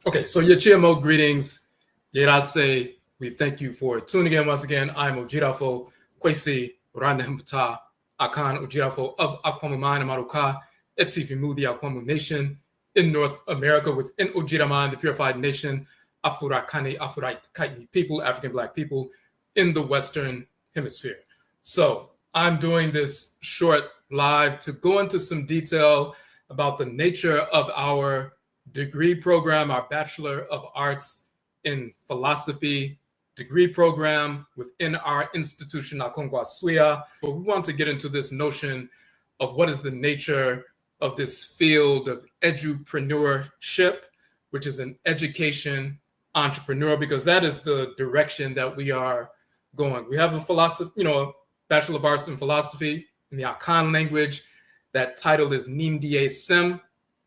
Okay, so your GMO greetings. Yerase, we thank you for tuning in once again. I'm Odwirafo, Kwesi, Ranehmpata, Akan Odwirafo of Akwamu Mine Maruka, Etifimu, the Akwamu Nation in North America within Odwiraman, the purified nation, Afurakani, Afuraitkaitnit people, African Black people in the Western Hemisphere. So I'm doing this short live to go into some detail about the nature of our degree program, our Bachelor of Arts in Philosophy degree program within our institution, AKONGUASUA. But we want to get into this notion of what is the nature of this field of edupreneurship, which is an education entrepreneur, because that is the direction that we are going. We have a philosophy, a Bachelor of Arts in Philosophy in the Akan language. That title is NIMDEESEM.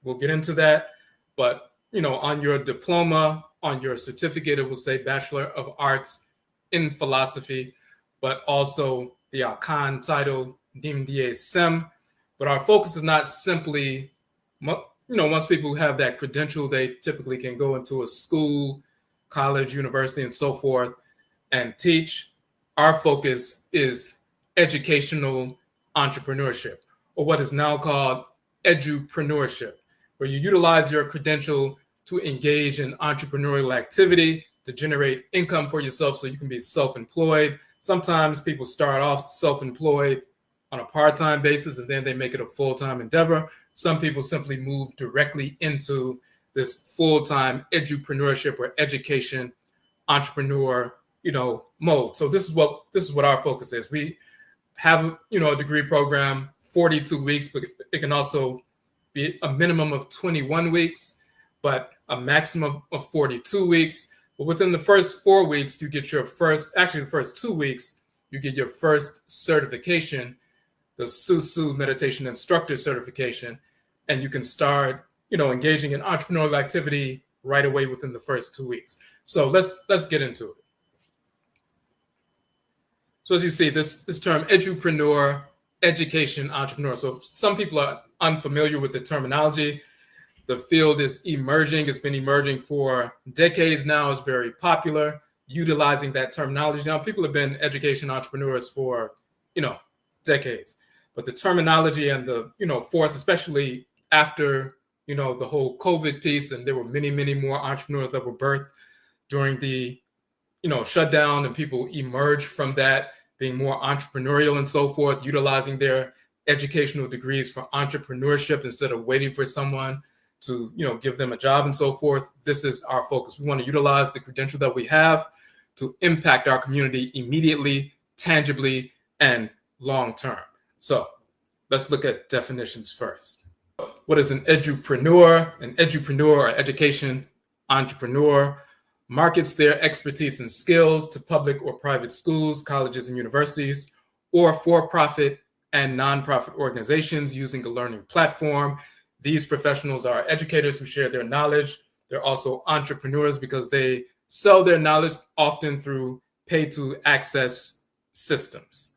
We'll get into that. But, on your diploma, on your certificate, it will say Bachelor of Arts in Philosophy, but also the Akan title, NIMDEESEM. But our focus is not simply, once people have that credential, they typically can go into a school, college, university, and so forth and teach. Our focus is educational entrepreneurship, or what is now called edupreneurship, where you utilize your credential to engage in entrepreneurial activity to generate income for yourself so you can be self-employed. Sometimes people start off self-employed on a part-time basis and then they make it a full-time endeavor. Some people simply move directly into this full-time edupreneurship or education entrepreneur, mode. So this is what our focus is. We have, a degree program, 42 weeks, but it can also be a minimum of 21 weeks, but a maximum of 42 weeks. But within the first 4 weeks, you get the first 2 weeks, you get your first certification, the Susu Meditation Instructor certification, and you can start, engaging in entrepreneurial activity right away within the first 2 weeks. So let's get into it. So as you see, this term edupreneur, education entrepreneur. So some people are unfamiliar with the terminology. The field is emerging. It's been emerging for decades now. It's very popular, utilizing that terminology. Now, people have been education entrepreneurs for, decades. But the terminology and the, force, especially after, the whole COVID piece, and there were many, many more entrepreneurs that were birthed during the, shutdown, and people emerged from that being more entrepreneurial and so forth, utilizing their educational degrees for entrepreneurship instead of waiting for someone to, give them a job and so forth. This is our focus. We want to utilize the credential that we have to impact our community immediately, tangibly, and long-term. So let's look at definitions first. What is an edupreneur? An edupreneur, or education entrepreneur, markets their expertise and skills to public or private schools, colleges, and universities, or for-profit and nonprofit organizations using a learning platform. These professionals are educators who share their knowledge. They're also entrepreneurs because they sell their knowledge often through pay-to-access systems.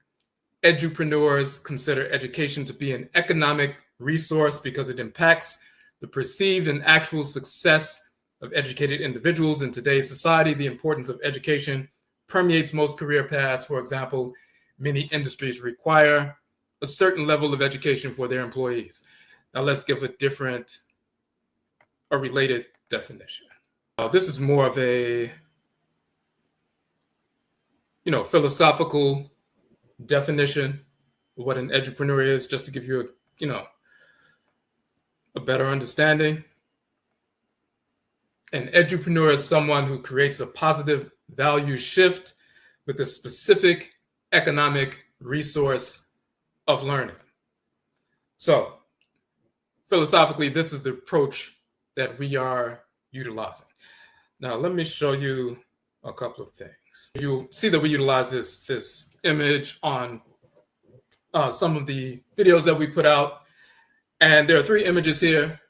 Edupreneurs consider education to be an economic resource because it impacts the perceived and actual success of educated individuals in today's society. The importance of education permeates most career paths. For example, many industries require a certain level of education for their employees. Now let's give a related definition. This is more of a, philosophical definition of what an edupreneur is, just to give you a better understanding. An edupreneur is someone who creates a positive value shift with a specific economic resource of learning. So philosophically, this is the approach that we are utilizing. Now, let me show you a couple of things. You'll see that we utilize this image on some of the videos that we put out. And there are 3 images here.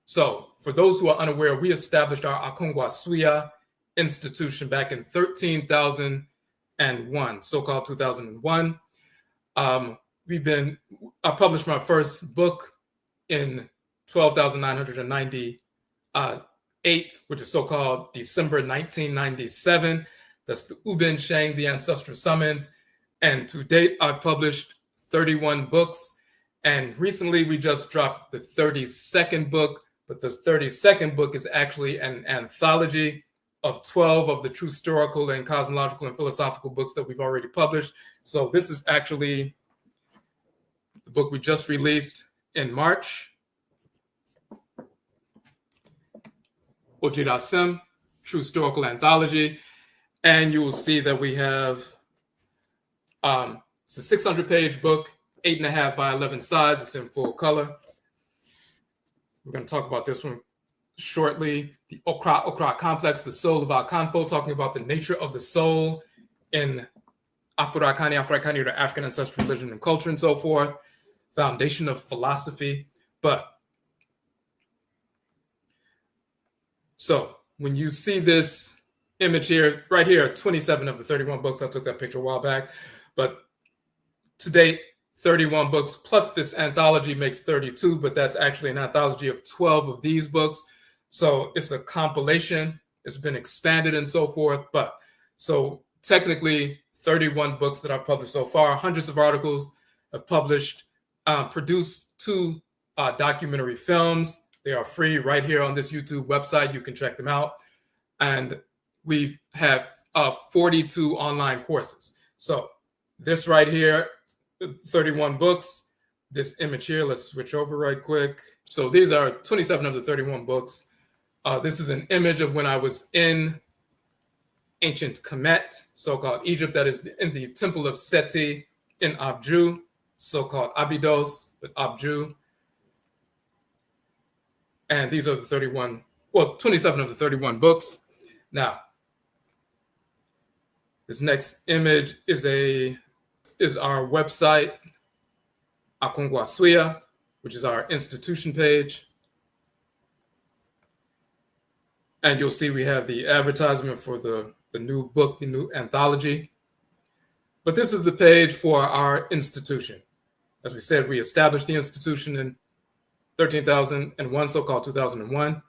So for those who are unaware, we established our AKONGUASUA institution back in 13,001, so-called 2001. I published my first book in 12,990 8, which is so-called December 1997. That's the Ubin Shang, the Ancestral Summons. And to date, I've published 31 books. And recently, we just dropped the 32nd book. But the 32nd book is actually an anthology of 12 of the true historical and cosmological and philosophical books that we've already published. So this is actually the book we just released in March. NIMDEESEM, True Historical Anthology. And you will see that we have, it's a 600-page book, 8.5 by 11 size. It's in full color. We're going to talk about this one shortly. The Okra complex, the soul of Akan, talking about the nature of the soul in Afuraitkaitnit, or African ancestral religion and culture and so forth. Foundation of philosophy. So when you see this image here, right here, 27 of the 31 books, I took that picture a while back, but to date, 31 books plus this anthology makes 32, but that's actually an anthology of 12 of these books. So it's a compilation. It's been expanded and so forth. But so technically 31 books that I've published so far, hundreds of articles I've published, produced 2 documentary films. They are free right here on this YouTube website. You can check them out. And we have 42 online courses. So this right here, 31 books. This image here, let's switch over right quick. So these are 27 of the 31 books. This is an image of when I was in ancient Kemet, so-called Egypt, that is in the Temple of Seti in Abju, so-called Abydos, but Abju. And these are the 27 of the 31 books. Now, this next image is our website, AKONGUASUA, which is our institution page. And you'll see we have the advertisement for the new book, the new anthology. But this is the page for our institution. As we said, we established the institution in 13,001, so-called 2001.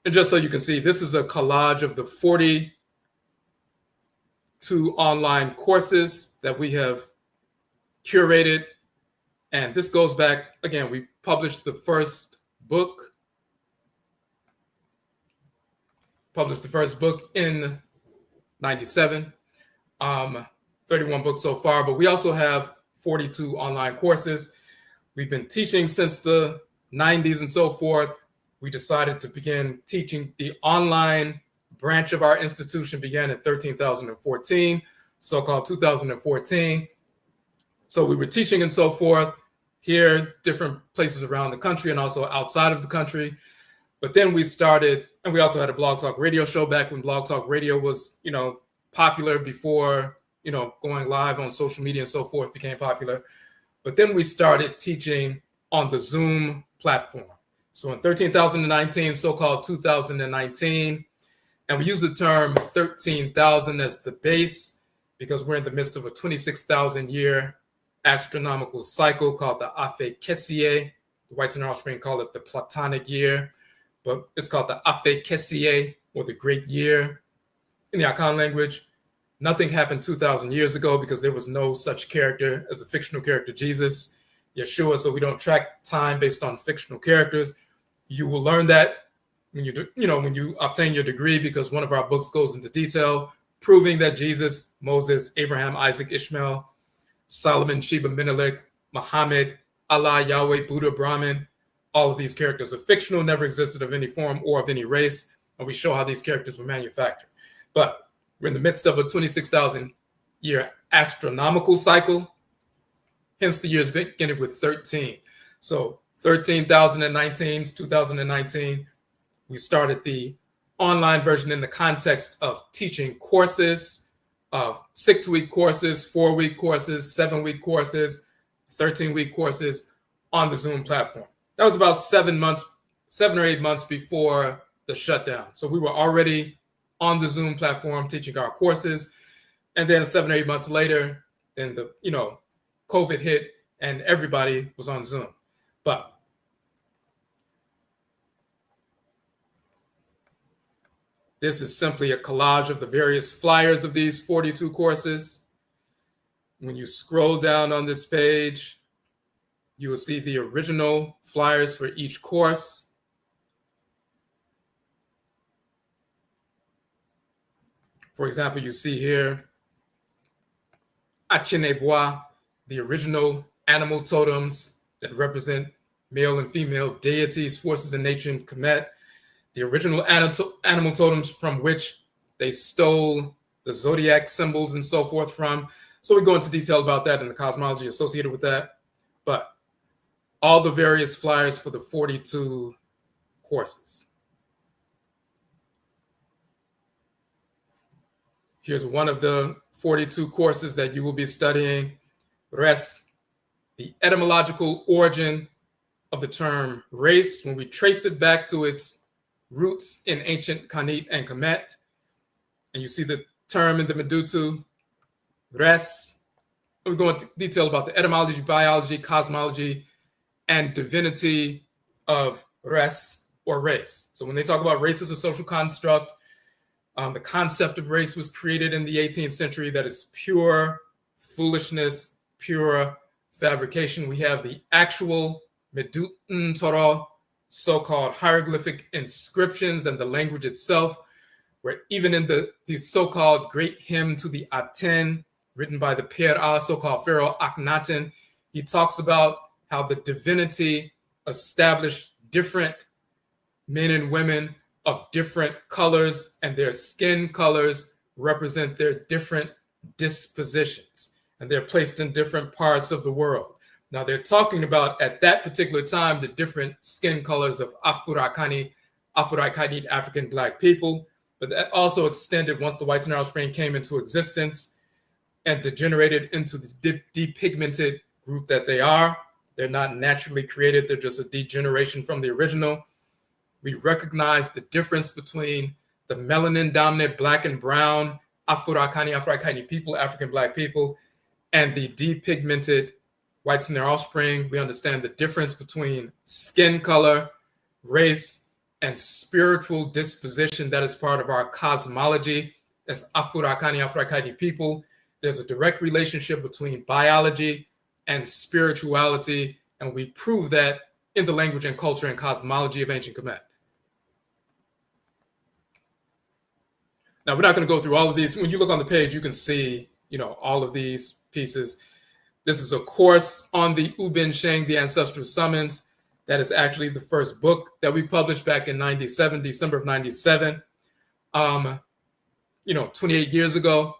And just so you can see, this is a collage of the 42 online courses that we have curated. And this goes back, again, we published the first book in 97, 31 books so far, but we also have 42 online courses. We've been teaching since the 90s and so forth. We decided to begin teaching. The online branch of our institution began in 13,014, so-called 2014. So we were teaching and so forth here, different places around the country and also outside of the country. But then we started, and we also had a Blog Talk Radio show back when Blog Talk Radio was, popular before, going live on social media and so forth became popular. But then we started teaching on the Zoom platform. So in 13,019, so-called 2019, and we use the term 13,000 as the base because we're in the midst of a 26,000-year astronomical cycle called the Afuraitkaitnit. The whites and offspring call it the Platonic year, but it's called the Afuraitkaitnit, or the Great Year in the Akan language. Nothing happened 2,000 years ago because there was no such character as the fictional character Jesus, Yeshua. So we don't track time based on fictional characters. You will learn that when you obtain your degree, because one of our books goes into detail proving that Jesus, Moses, Abraham, Isaac, Ishmael, Solomon, Sheba, Menelik, Muhammad, Allah, Yahweh, Buddha, Brahman, all of these characters are fictional, never existed of any form or of any race. And we show how these characters were manufactured. But we're in the midst of a 26,000-year astronomical cycle, hence the years beginning with 13. So 13,019, 2019, we started the online version in the context of teaching courses, 6-week courses, 4-week courses, 7-week courses, 13-week courses on the Zoom platform. That was about 7 or 8 months before the shutdown. So we were already on the Zoom platform teaching our courses. And then 7 or 8 months later, then COVID hit and everybody was on Zoom. But This is simply a collage of the various flyers of these 42 courses. When you scroll down on this page, you will see the original flyers for each course. For example, you see here, Achinebois, the original animal totems that represent male and female deities, forces in nature, and Kemet, the original animal totems from which they stole the zodiac symbols and so forth from. So we go into detail about that and the cosmology associated with that. But all the various flyers for the 42 courses. Here's one of the 42 courses that you will be studying. Res, the etymological origin of the term race, when we trace it back to its roots in ancient Kanit and Kemet. And you see the term in the Medutu, res. We go into detail about the etymology, biology, cosmology, and divinity of res or race. So when they talk about race as a social construct, the concept of race was created in the 18th century. That is pure foolishness, pure fabrication. We have the actual Medutun Torah, so-called hieroglyphic inscriptions, and the language itself, where even in the so-called great hymn to the Aten, written by the Per'a, so-called Pharaoh Akhenaten, he talks about how the divinity established different men and women of different colors, and their skin colors represent their different dispositions, and they're placed in different parts of the world. Now, they're talking about, at that particular time, the different skin colors of Afurakani, Afuraitkaitnit African Black people, but that also extended once the White Nile Spring came into existence and degenerated into the depigmented group that they are. They're not naturally created. They're just a degeneration from the original. We recognize the difference between the melanin-dominant black and brown Afurakani, Afuraitkaitnit people, African Black people, and the depigmented whites and their offspring. We understand the difference between skin color, race, and spiritual disposition that is part of our cosmology as Afurakani, Afuraitkaitnit people. There's a direct relationship between biology and spirituality, and we prove that in the language and culture and cosmology of ancient Kemet. Now, we're not going to go through all of these. When you look on the page, you can see, all of these pieces. This is a course on the Ubin Sheng, the Ancestral Summons. That is actually the first book that we published back in December of 97, 28 years ago.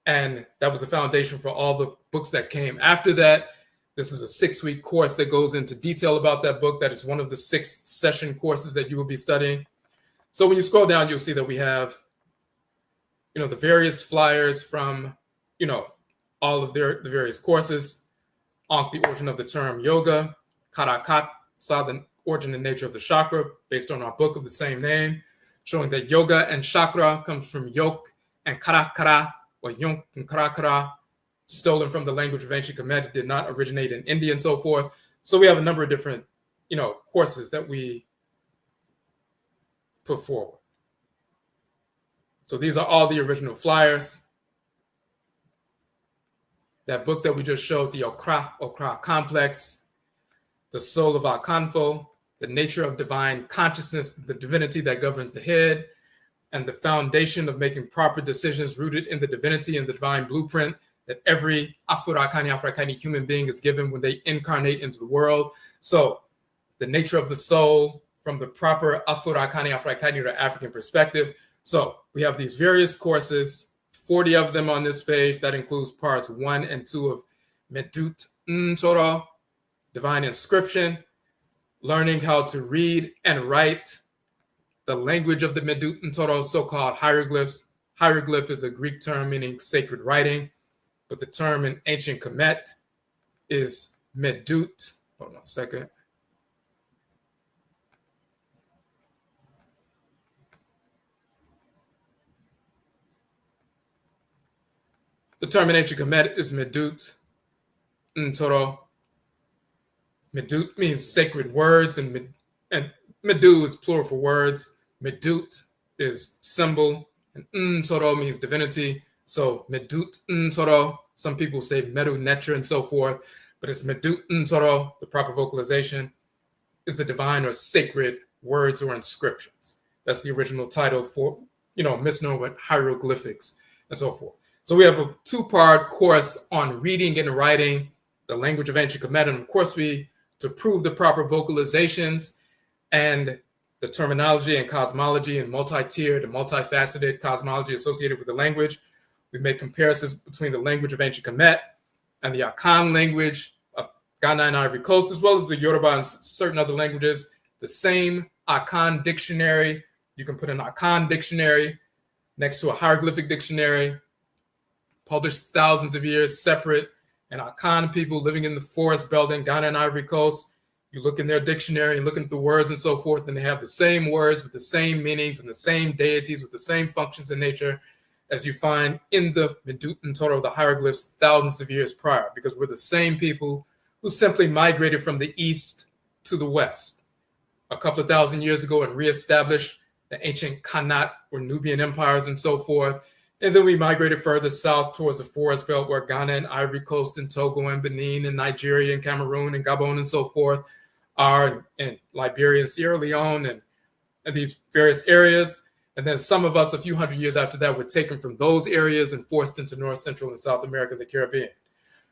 And that was the foundation for all the books that came after that. This is a 6-week course that goes into detail about that book. That is one of the 6 session courses that you will be studying. So when you scroll down, you'll see that we have, the various flyers from, all of the various courses. On the origin of the term yoga, Karakat, saw the origin and nature of the chakra based on our book of the same name, showing that yoga and chakra comes from yok and karakara, or yonk and karakara, stolen from the language of ancient Kemet. It did not originate in India and so forth. So we have a number of different, courses that we put forward. So these are all the original flyers. That book that we just showed, the Okra Complex, the Soul of Akanfo, the Nature of Divine Consciousness, the divinity that governs the head, and the foundation of making proper decisions rooted in the divinity and the divine blueprint that every Afuraitkaitnit human being is given when they incarnate into the world. So the nature of the soul from the proper Afuraitkaitnit or African perspective. So we have these various courses, 40 of them on this page. That includes parts 1 and 2 of Medutun Torah, divine inscription, learning how to read and write the language of the Medutun Torah, so-called hieroglyphs. Hieroglyph is a Greek term meaning sacred writing, but the term in ancient Kemet is Medut. Hold on a second. The term in ancient Kemet is Medut Torah. Medut means sacred words, and Medu is plural for words. Medut is symbol, and Nsoro means divinity. So Medut Nsoro, some people say Medu Netra and so forth, but it's Medut Nsoro, the proper vocalization, is the divine or sacred words or inscriptions. That's the original title for, misnomer with hieroglyphics and so forth. So we have a two-part course on reading and writing the language of ancient Kemet, and of course to prove the proper vocalizations and the terminology and cosmology and multi-tiered and multifaceted cosmology associated with the language. We make comparisons between the language of ancient Kemet and the Akan language of Ghana and Ivory Coast, as well as the Yoruba and certain other languages. The same Akan dictionary, you can put an Akan dictionary next to a hieroglyphic dictionary, published thousands of years separate, and Akan people living in the forest belt in Ghana and Ivory Coast, you look in their dictionary and look at the words and so forth, and they have the same words with the same meanings and the same deities with the same functions in nature as you find in the Medut Nsoro, the hieroglyphs, thousands of years prior, because we're the same people who simply migrated from the east to the west a couple of thousand years ago and reestablished the ancient Khanate or Nubian empires and so forth. And then we migrated further south towards the forest belt where Ghana and Ivory Coast and Togo and Benin and Nigeria and Cameroon and Gabon and so forth are, and Liberia and Sierra Leone and these various areas. And then some of us, a few hundred years after that, were taken from those areas and forced into North, Central, and South America and the Caribbean.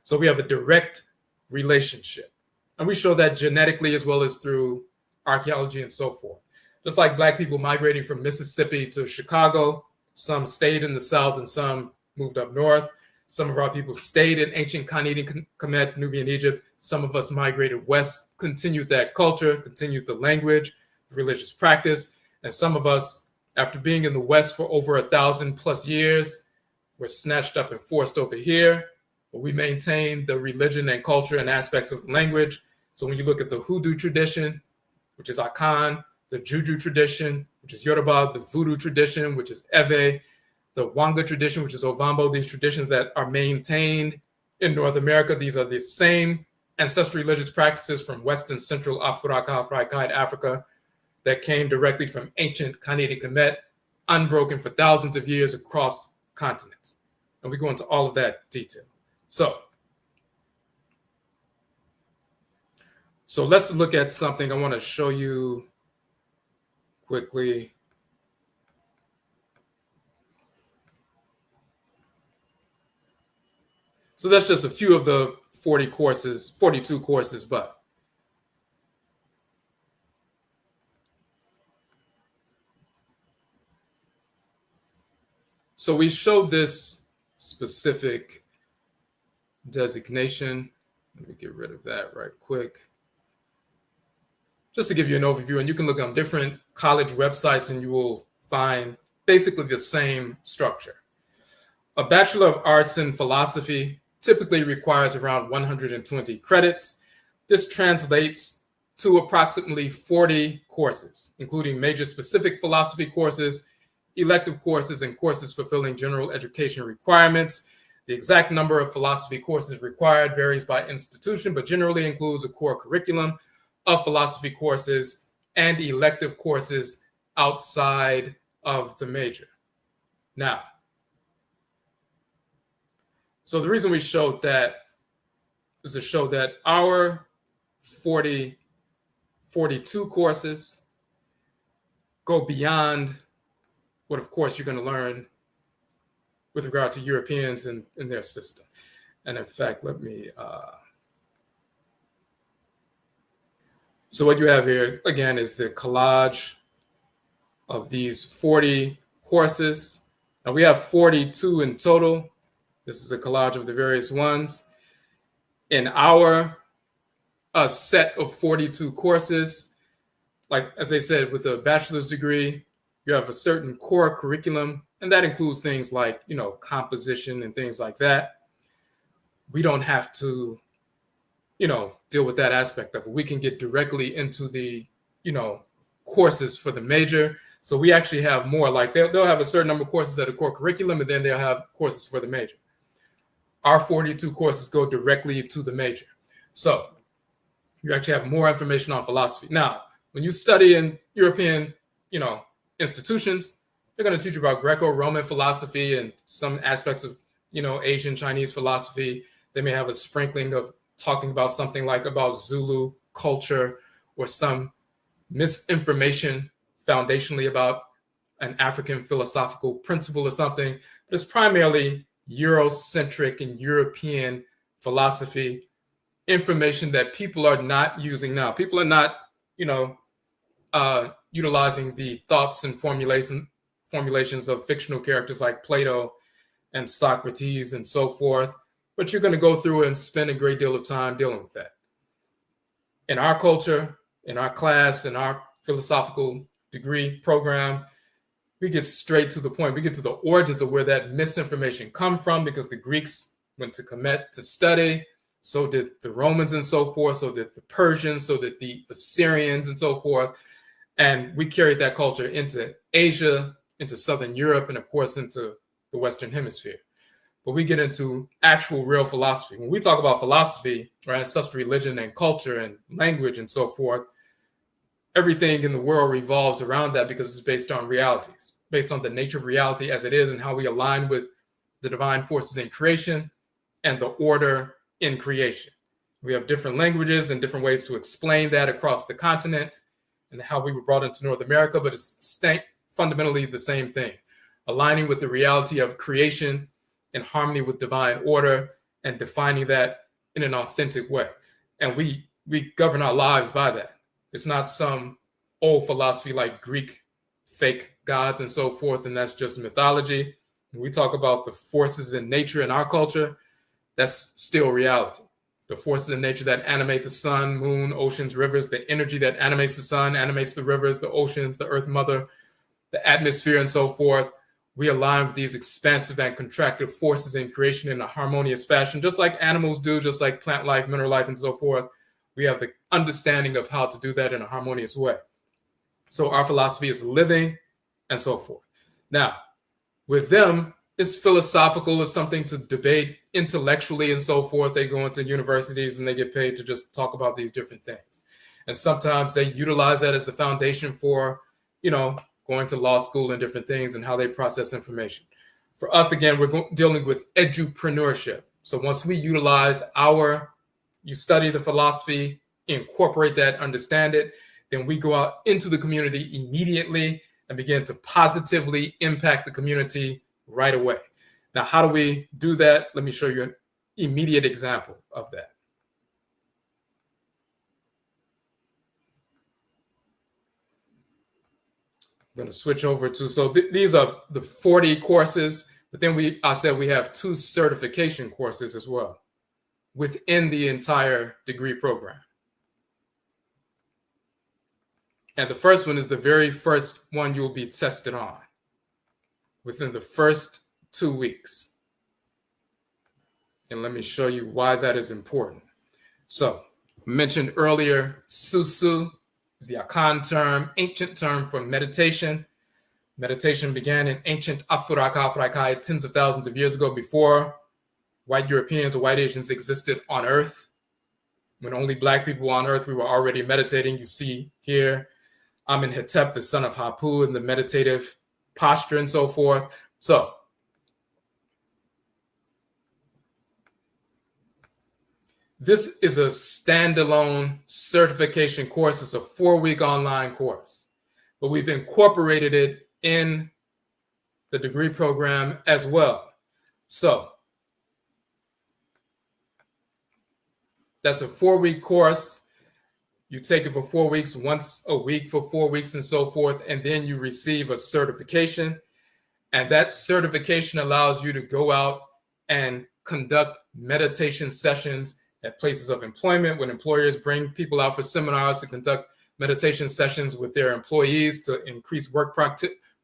So we have a direct relationship. And we show that genetically as well as through archaeology and so forth. Just like Black people migrating from Mississippi to Chicago, some stayed in the South and some moved up north. Some of our people stayed in ancient Khanate, Kemet, Nubian Egypt. Some of us migrated west, continued that culture, continued the language, religious practice. And some of us, after being in the West for over 1,000+ years, were snatched up and forced over here. But we maintain the religion and culture and aspects of the language. So when you look at the Hoodoo tradition, which is Akan, the Juju tradition, which is Yoruba, the Voodoo tradition, which is Ewe, the Wanga tradition, which is Ovambo, these traditions that are maintained in North America, these are the same ancestral religious practices from Western Central Afuraitkaitnit Africa that came directly from ancient Khanate Kemet, unbroken for thousands of years across continents. And we go into all of that detail. So let's look at something I want to show you quickly. So that's just a few of the 42 courses, but so we showed this specific designation. Let me get rid of that right quick. Just to give you an overview, and you can look on different college websites and you will find basically the same structure. A Bachelor of Arts in Philosophy typically requires around 120 credits. This translates to approximately 40 courses, including major specific philosophy courses, elective courses, and courses fulfilling general education requirements. The exact number of philosophy courses required varies by institution, but generally includes a core curriculum of philosophy courses and elective courses outside of the major. Now, so the reason we showed that is to show that our 42 courses go beyond what, of course, you're going to learn with regard to Europeans and their system. And in fact, let me... So what you have here, again, is the collage of these 40 courses. Now we have 42 in total. This is a collage of the various ones. In our set of 42 courses, like as I said, with a bachelor's degree, you have a certain core curriculum, and that includes things like, composition and things like that. We don't have to, deal with that aspect of it. We can get directly into the, courses for the major. So we actually have more, like they'll have a certain number of courses that are core curriculum, and then they'll have courses for the major. Our 42 courses go directly to the major. So you actually have more information on philosophy. Now, when you study in European, institutions, They're going to teach you about Greco-Roman philosophy and some aspects of, Asian Chinese philosophy. They may have a sprinkling of talking about something like about Zulu culture or some misinformation foundationally about an African philosophical principle or something. But it's primarily Eurocentric and European philosophy, information that people are not using now. People are not, utilizing the thoughts and formulations of fictional characters like Plato and Socrates and so forth. But you're going to go through and spend a great deal of time dealing with that. In our culture, in our class, in our philosophical degree program, we get straight to the point. We get to the origins of where that misinformation come from, because the Greeks went to Kemet to study. So did the Romans and so forth. So did the Persians. So did the Assyrians and so forth. And we carried that culture into Asia, into Southern Europe, and of course into the Western Hemisphere. But we get into actual real philosophy. When we talk about philosophy, right, it's such religion and culture and language and so forth, everything in the world revolves around that, because it's based on realities, based on the nature of reality as it is and how we align with the divine forces in creation and the order in creation. We have different languages and different ways to explain that across the continent and how we were brought into North America, but it's fundamentally the same thing, aligning with the reality of creation in harmony with divine order and defining that in an authentic way. And we govern our lives by that. It's not some old philosophy like Greek fake gods and so forth, and that's just mythology. When we talk about the forces in nature in our culture, that's still reality. The forces in nature that animate the sun, moon, oceans, rivers, the energy that animates the sun, animates the rivers, the oceans, the earth mother, the atmosphere, and so forth. We align with these expansive and contractive forces in creation in a harmonious fashion, just like animals do, just like plant life, mineral life, and so forth. We have the understanding of how to do that in a harmonious way. So our philosophy is living and so forth. Now, with them, it's philosophical, it's something to debate intellectually and so forth. They go into universities and they get paid to just talk about these different things. And sometimes they utilize that as the foundation for, going to law school and different things and how they process information. For us, again, we're dealing with edupreneurship. So once we utilize you study the philosophy, incorporate that, understand it, then we go out into the community immediately and begin to positively impact the community right away. Now, how do we do that? Let me show you an immediate example of that. I'm going to switch over to, so these are the 40 courses, but then I said we have 2 certification courses as well within the entire degree program. And the first one is the very first one you'll be tested on within the first 2 weeks. And let me show you why that is important. So, I mentioned earlier, Susu is the Akan term, ancient term for meditation. Meditation began in ancient Afuraitkaitnit tens of thousands of years ago, before white Europeans or white Asians existed on Earth. When only Black people were on Earth, we were already meditating. You see here, Amenhotep, the son of Hapu, in the meditative posture and so forth. So, this is a standalone certification course. It's a 4-week online course, but we've incorporated it in the degree program as well. So that's a 4-week course. You take it for 4 weeks, once a week for 4 weeks and so forth, and then you receive a certification. And that certification allows you to go out and conduct meditation sessions at places of employment, when employers bring people out for seminars to conduct meditation sessions with their employees to increase work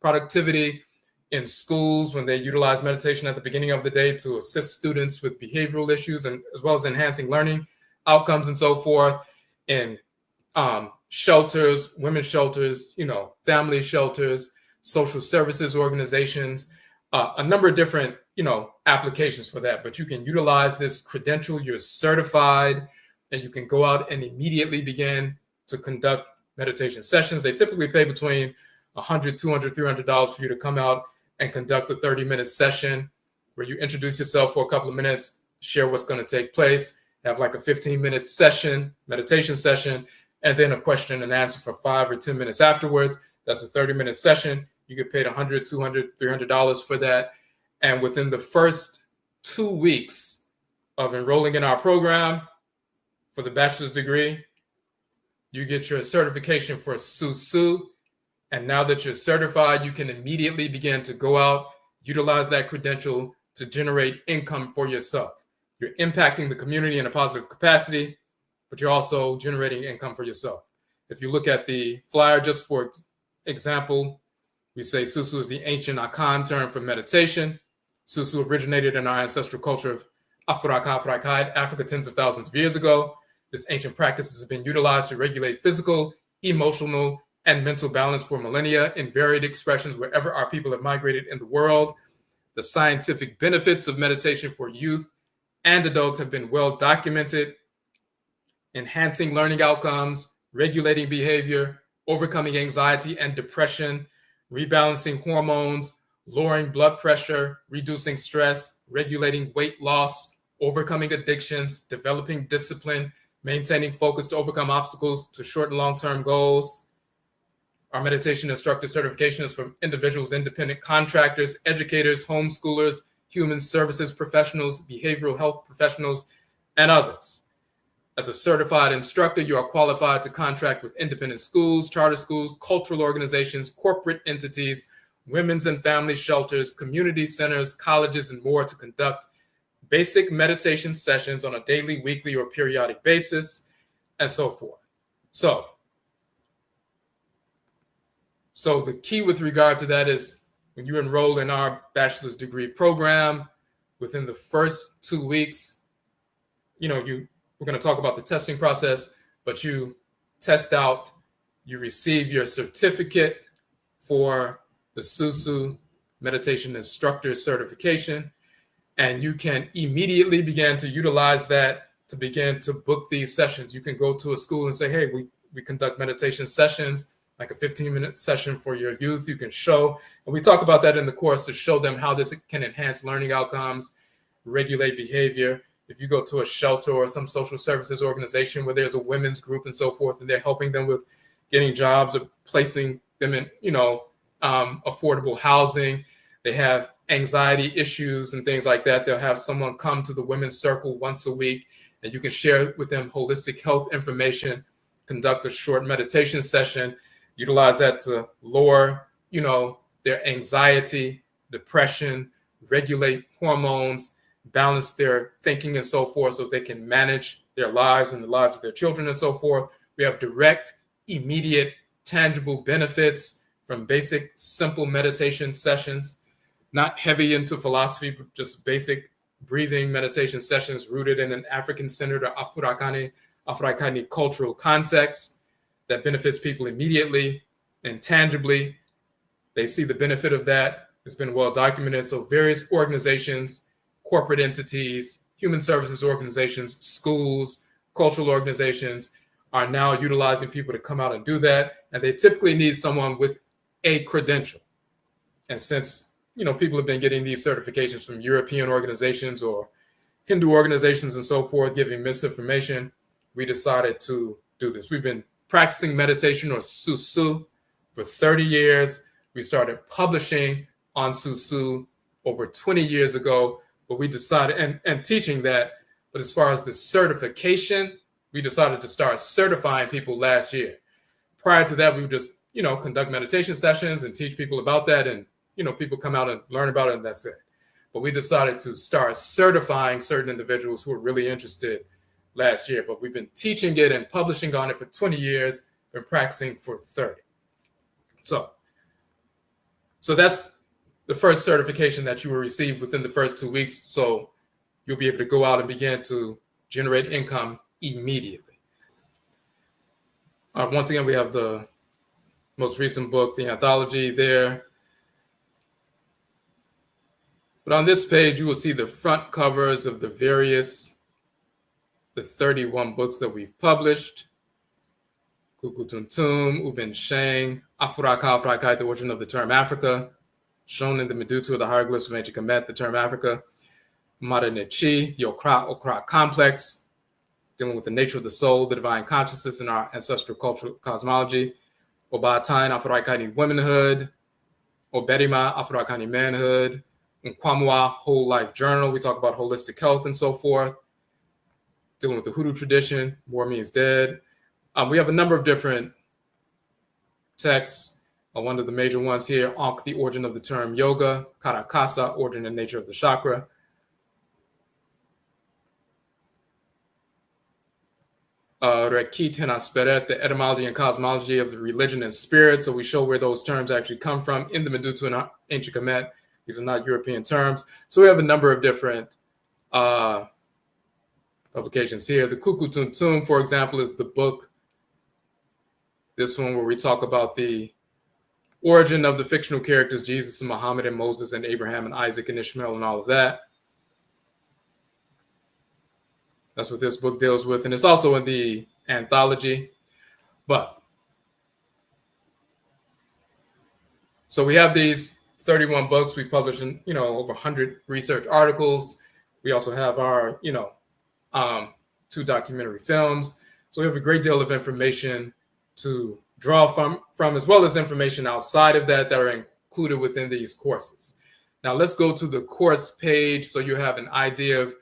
productivity, in schools when they utilize meditation at the beginning of the day to assist students with behavioral issues, and as well as enhancing learning outcomes and so forth, in shelters, women's shelters, family shelters, social services organizations, a number of different applications for that. But you can utilize this credential, you're certified, and you can go out and immediately begin to conduct meditation sessions. They typically pay between $100, $200, $300 for you to come out and conduct a 30-minute session where you introduce yourself for a couple of minutes, share what's going to take place, have like a 15-minute session, meditation session, and then a question and answer for 5 or 10 minutes afterwards. That's a 30-minute session. You get paid $100, $200, $300 for that. And within the first 2 weeks of enrolling in our program for the bachelor's degree, you get your certification for SUSU. And now that you're certified, you can immediately begin to go out, utilize that credential to generate income for yourself. You're impacting the community in a positive capacity, but you're also generating income for yourself. If you look at the flyer, just for example, we say SUSU is the ancient Akan term for meditation. SUSU originated in our ancestral culture of Afuraitkaitnit, Africa, tens of thousands of years ago. This ancient practice has been utilized to regulate physical, emotional, and mental balance for millennia in varied expressions wherever our people have migrated in the world. The scientific benefits of meditation for youth and adults have been well documented, enhancing learning outcomes, regulating behavior, overcoming anxiety and depression, rebalancing hormones, lowering blood pressure, reducing stress, regulating weight loss, overcoming addictions, developing discipline, maintaining focus to overcome obstacles to short and long-term goals. Our meditation instructor certification is for individuals, independent contractors, educators, homeschoolers, human services professionals, behavioral health professionals, and others. As a certified instructor, you are qualified to contract with independent schools, charter schools, cultural organizations, corporate entities, women's and family shelters, community centers, colleges, and more to conduct basic meditation sessions on a daily, weekly, or periodic basis, and so forth. So the key with regard to that is when you enroll in our bachelor's degree program, within the first 2 weeks, we're going to talk about the testing process, but you test out, you receive your certificate for the SUSU meditation instructor certification, and you can immediately begin to utilize that to begin to book these sessions. You can go to a school and say, hey, we conduct meditation sessions, like a 15-minute session for your youth. You can show, and we talk about that in the course, to show them how this can enhance learning outcomes, regulate behavior. If you go to a shelter or some social services organization where there's a women's group and so forth, and they're helping them with getting jobs or placing them in, affordable housing, they have anxiety issues and things like that, they'll have someone come to the women's circle once a week, and you can share with them holistic health information, conduct a short meditation session, utilize that to lower, their anxiety, depression, regulate hormones, balance their thinking and so forth, so they can manage their lives and the lives of their children and so forth. We have direct, immediate, tangible benefits from basic, simple meditation sessions, not heavy into philosophy, but just basic breathing meditation sessions rooted in an African-centered or Afuraitkaitnit cultural context that benefits people immediately and tangibly. They see the benefit of that. It's been well documented. So various organizations, corporate entities, human services organizations, schools, cultural organizations are now utilizing people to come out and do that. And they typically need someone with a credential. And since, people have been getting these certifications from European organizations or Hindu organizations and so forth, giving misinformation, we decided to do this. We've been practicing meditation, or SUSU, for 30 years. We started publishing on SUSU over 20 years ago, but we decided, and teaching that, but as far as the certification, we decided to start certifying people last year. Prior to that, we would just, conduct meditation sessions and teach people about that, and, people come out and learn about it, and that's it. But we decided to start certifying certain individuals who are really interested last year. But we've been teaching it and publishing on it for 20 years, been practicing for 30. So that's the first certification that you will receive within the first 2 weeks. So you'll be able to go out and begin to generate income immediately. Once again, we have the most recent book, the anthology there. But on this page, you will see the front covers of the 31 books that we've published. Kukutuntum, Ubin Sheng, Afuraitkaitnit, the origin of the term Africa, shown in the Medutu of the hieroglyphs of ancient Kemet, the term Africa. Maranechi, the Okra complex, dealing with the nature of the soul, the divine consciousness in our ancestral cultural cosmology. Obatain, Afuraitkaitnit, womanhood. Oberima, Afurakani, manhood. Nkwamwa, whole life journal. We talk about holistic health and so forth. Dealing with the Hoodoo tradition, war means dead. We have a number of different texts. One of the major ones here, Ankh, the origin of the term yoga. Karakasa, origin and nature of the chakra. Rekit and Asperet, the etymology and cosmology of the religion and spirit. So we show where those terms actually come from in the Medutu and ancient Kemet. These are not European terms. So we have a number of different publications here. The Kukutuntum, for example, is the book. This one where we talk about the origin of the fictional characters, Jesus and Muhammad and Moses and Abraham and Isaac and Ishmael and all of that. That's what this book deals with. And it's also in the anthology. So we have these 31 books. We've published in, over 100 research articles. We also have our, 2 documentary films. So we have a great deal of information to draw from, as well as information outside of that are included within these courses. Now let's go to the course page so you have an idea of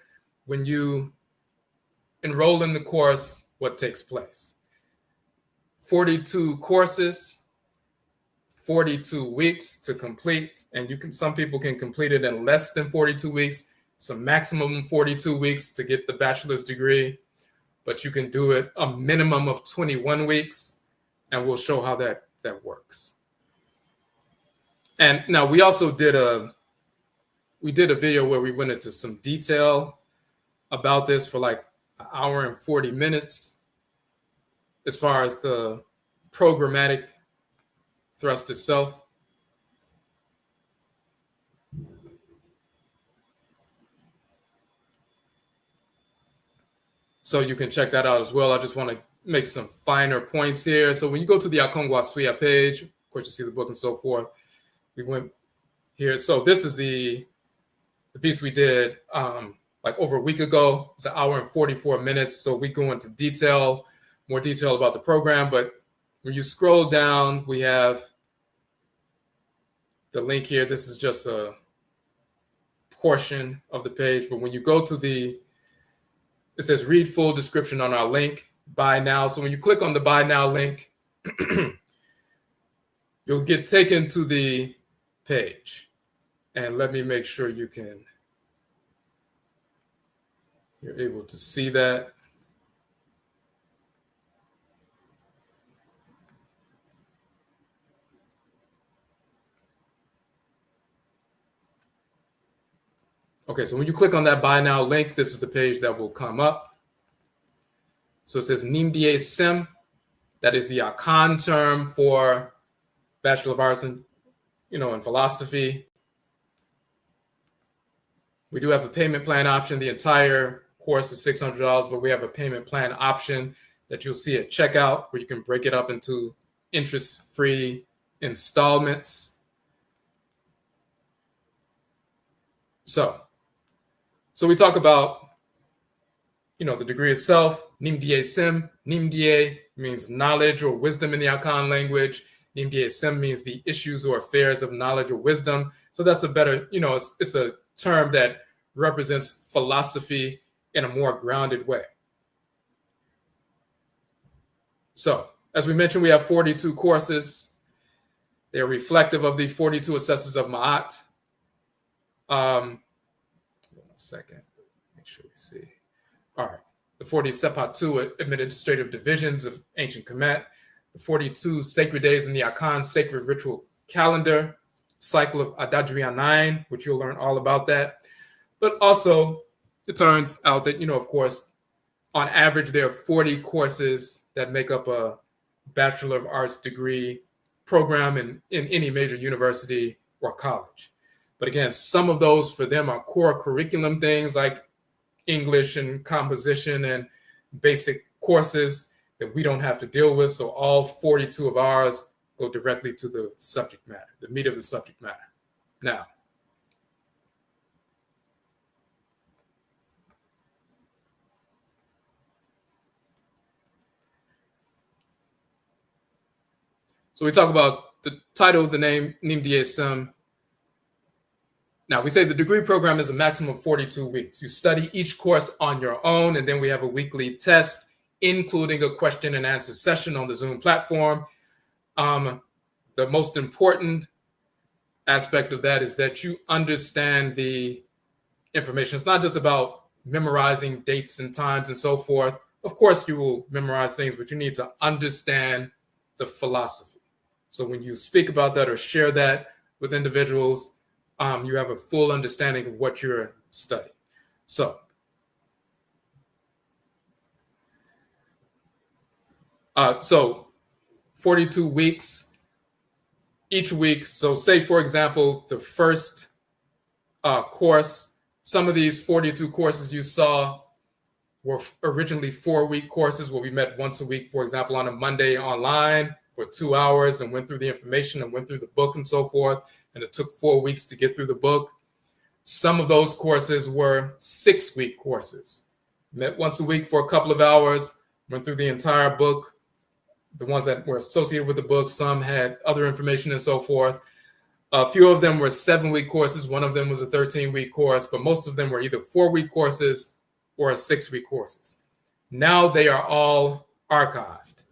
when you enroll in the course, what takes place. 42 courses, 42 weeks to complete, and some people can complete it in less than 42 weeks. It's a maximum 42 weeks to get the bachelor's degree, but you can do it a minimum of 21 weeks, and we'll show how that works. And now we also did a video where we went into some detail about this for like an hour and 40 minutes as far as the programmatic thrust itself. So you can check that out as well. I just want to make some finer points here. So when you go to the AKONGUASUA page, of course you see the book and so forth. We went here. So this is the piece we did like over a week ago. It's an hour and 44 minutes. So we go into more detail about the program. But when you scroll down, we have the link here. This is just a portion of the page. But when you go to it says read full description on our link, buy now. So when you click on the buy now link, you'll get taken to the page. And let me make sure you're able to see that. Okay, so when you click on that buy now link, this is the page that will come up. So it says NIMDEESEM. That is the Akan term for Bachelor of Arts in philosophy. We do have a payment plan option. The entire course is $600, but we have a payment plan option that you'll see at checkout where you can break it up into interest-free installments. So we talk about, the degree itself, NIMDEESEM. NIMDEE means knowledge or wisdom in the Akan language. NIMDEESEM means the issues or affairs of knowledge or wisdom. So that's a better, it's a term that represents philosophy in a more grounded way. So as we mentioned, we have 42 courses. They're reflective of the 42 assessors of Ma'at. One second, make sure we see. All right, the 40 Sepatu administrative divisions of ancient Kemet, the 42 sacred days in the Akan sacred ritual calendar, cycle of Adadrianine, which you'll learn all about that. But also, it turns out that, of course, on average, there are 40 courses that make up a Bachelor of Arts degree program in any major university or college. But again, some of those for them are core curriculum things like English and composition and basic courses. that we don't have to deal with. So all 42 of ours go directly to the subject matter, the meat of the subject matter. Now, so we talk about the title of the name, NIMDEESEM. Now, we say the degree program is a maximum of 42 weeks. You study each course on your own, and then we have a weekly test, including a question and answer session on the Zoom platform. The most important aspect of that is that you understand the information. It's not just about memorizing dates and times and so forth. Of course, you will memorize things, but you need to understand the philosophy. So when you speak about that or share that with individuals, you have a full understanding of what you're studying. So, 42 weeks, each week. So say, for example, the first course, some of these 42 courses you saw were originally 4-week courses where we met once a week, for example, on a Monday online for 2 hours and went through the information and went through the book and so forth. And it took 4 weeks to get through the book. Some of those courses were 6-week courses. Met once a week for a couple of hours, went through the entire book. The ones that were associated with the book, some had other information and so forth. A few of them were 7-week courses. One of them was a 13-week course, but most of them were either 4-week courses or 6-week courses. Now they are all archived.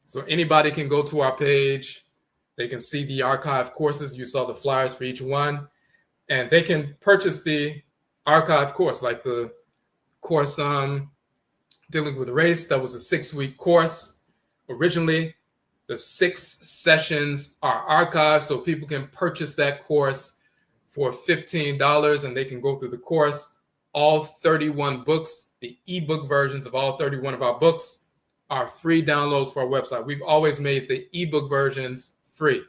So anybody can go to our page. They can see the archived courses. You saw the flyers for each one. And they can purchase the archived course, like the course on dealing with race. That was a 6-week course. Originally, the 6 sessions are archived, so people can purchase that course for $15, and they can go through the course. All 31 books, the ebook versions of all 31 of our books, are free downloads for our website. We've always made the ebook versions free.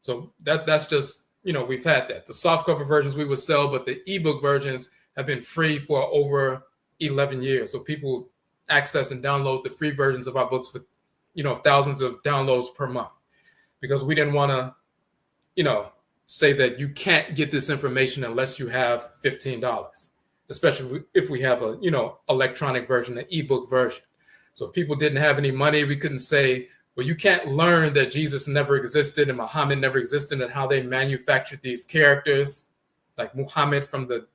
So that's just, we've had that. The softcover versions we would sell, but the ebook versions have been free for over 11 years. So people access and download the free versions of our books with, thousands of downloads per month, because we didn't want to, say that you can't get this information unless you have $15, especially if we have a, electronic version, an ebook version. So if people didn't have any money, we couldn't say, well, you can't learn that Jesus never existed and Muhammad never existed and how they manufactured these characters, like Muhammad from the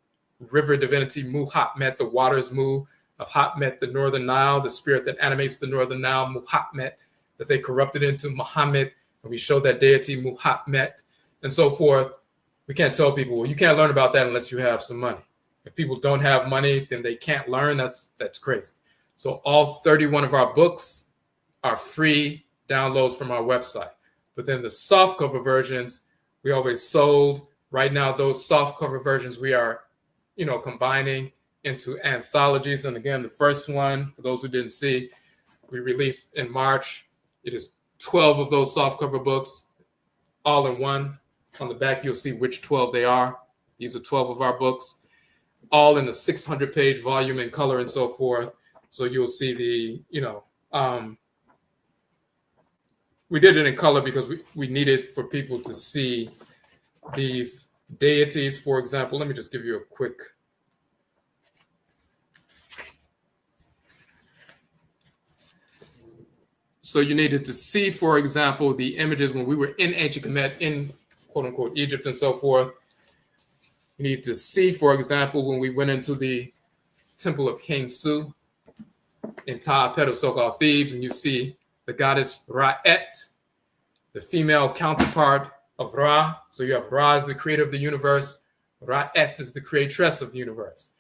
river divinity Muhammad, the waters Mu, of Hatmet, the northern Nile, the spirit that animates the northern Nile, Muhammad, that they corrupted into Muhammad, and we show that deity Muhammad, and so forth. We can't tell people, well, you can't learn about that unless you have some money. If people don't have money, then they can't learn. That's crazy. So all 31 of our books are free downloads from our website. But then the softcover versions, we always sold. Right now, those softcover versions we are, combining into anthologies. And again, the first one, for those who didn't see, we released in March. It is 12 of those softcover books, all in one. On the back, you'll see which 12 they are. These are 12 of our books, all in a 600-page volume in color and so forth. So you'll see the, we did it in color because we needed for people to see these deities. For example, let me just give you a quick. So you needed to see, for example, the images when we were in ancient Kemet, in quote unquote Egypt and so forth. You need to see, for example, when we went into the temple of King Su in Ta'apet of so-called Thebes, and you see the goddess Ra'et, the female counterpart of Ra. So you have Ra as the creator of the universe. Ra'et is the creatress of the universe.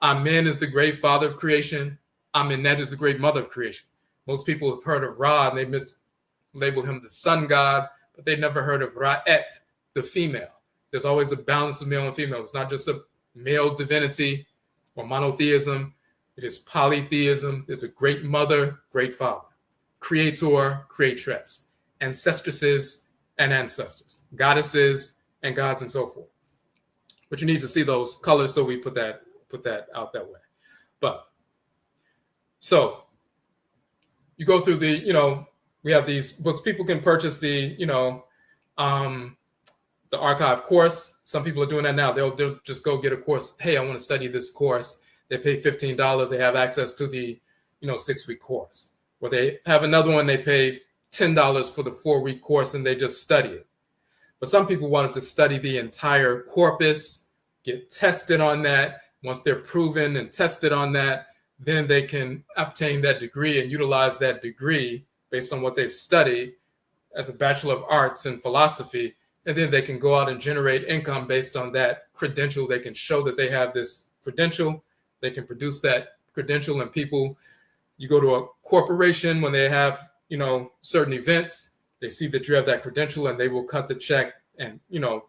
Amen is the great father of creation. Amenet is the great mother of creation. Most people have heard of Ra and they mislabel him the sun god, but they've never heard of Ra'et, the female. There's always a balance of male and female. It's not just a male divinity or monotheism. It is polytheism. There's a great mother, great father, creator, creatress, ancestresses and ancestors, goddesses and gods and so forth. But you need to see those colors, so we put that out that way. But so you go through the, we have these books. People can purchase the archive course. Some people are doing that now. They'll just go get a course. Hey, I want to study this course. They pay $15. They have access to the 6-week course. Or they have another one. They pay $10 for the 4-week course and they just study it. But some people wanted to study the entire corpus, get tested on that. Once they're proven and tested on that, then they can obtain that degree and utilize that degree based on what they've studied as a Bachelor of Arts in philosophy. And then they can go out and generate income based on that credential. They can show that they have this credential. They can produce that credential, and people, you go to a corporation when they have, certain events, they see that you have that credential and they will cut the check, and,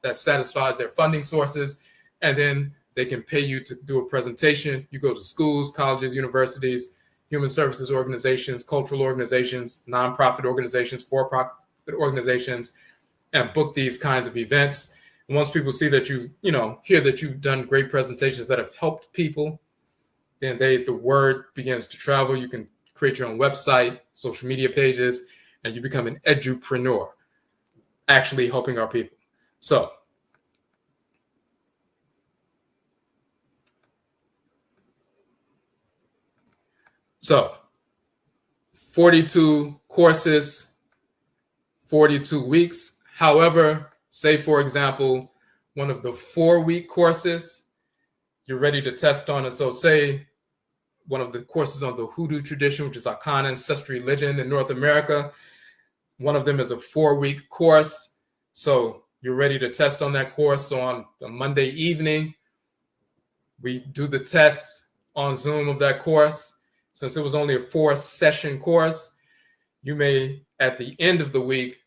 that satisfies their funding sources. And then they can pay you to do a presentation. You go to schools, colleges, universities, human services organizations, cultural organizations, nonprofit organizations, for-profit organizations, and book these kinds of events. And once people see that hear that you've done great presentations that have helped people, then the word begins to travel. You can create your own website, social media pages, and you become an edupreneur, actually helping our people. So 42 courses, 42 weeks. However, say, for example, one of the 4-week courses, you're ready to test on it. So say one of the courses on the Hoodoo tradition, which is Akan ancestral religion in North America. One of them is a 4-week course. So you're ready to test on that course. So on a Monday evening, we do the test on Zoom of that course. Since it was only a 4-session course, you may, at the end of the week,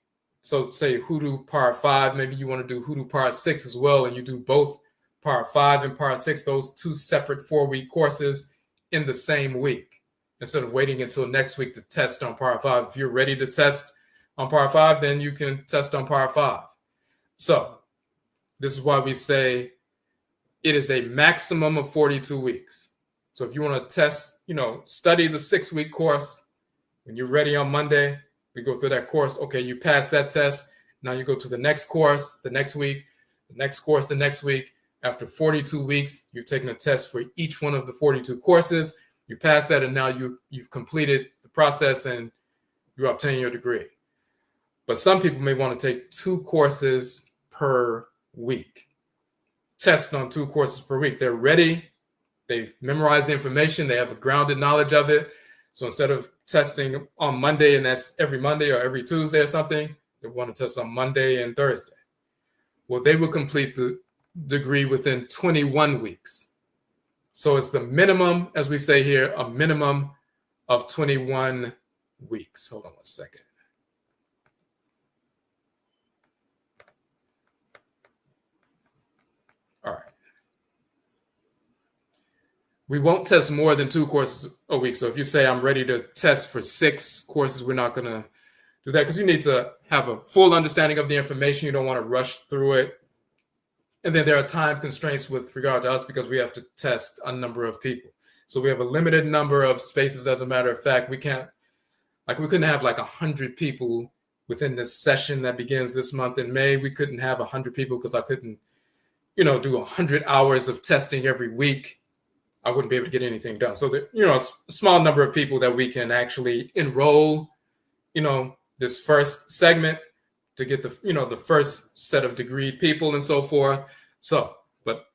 so say Hoodoo Part 5, maybe you want to do Hoodoo Part 6 as well, and you do both Part 5 and Part 6, those 2 separate 4-week courses in the same week, instead of waiting until next week to test on Part 5. If you're ready to test on Part 5, then you can test on Part 5. So this is why we say it is a maximum of 42 weeks. So if you want to test, study the 6-week course, when you're ready on Monday, we go through that course. Okay, you passed that test. Now you go to the next course, the next week, the next course, the next week. After 42 weeks, you've taken a test for each one of the 42 courses. You pass that, and now you've completed the process and you obtain your degree. But some people may want to take 2 courses per week. Test on 2 courses per week. They're ready. They've memorized the information. They have a grounded knowledge of it. So instead of testing on Monday, and that's every Monday or every Tuesday or something, they want to test on Monday and Thursday. Well, they will complete the degree within 21 weeks. So it's the minimum, as we say here, a minimum of 21 weeks. Hold on one second. All right. We won't test more than 2 courses a week. So if you say I'm ready to test for 6 courses, we're not going to do that, because you need to have a full understanding of the information. You don't want to rush through it. And then there are time constraints with regard to us, because we have to test a number of people. So we have a limited number of spaces. As a matter of fact, we couldn't have 100 people within this session that begins this month in May. We couldn't have 100 people because I couldn't, do 100 hours of testing every week. I wouldn't be able to get anything done. So a small number of people that we can actually enroll, this first segment to get the first set of degree people and so forth. So, but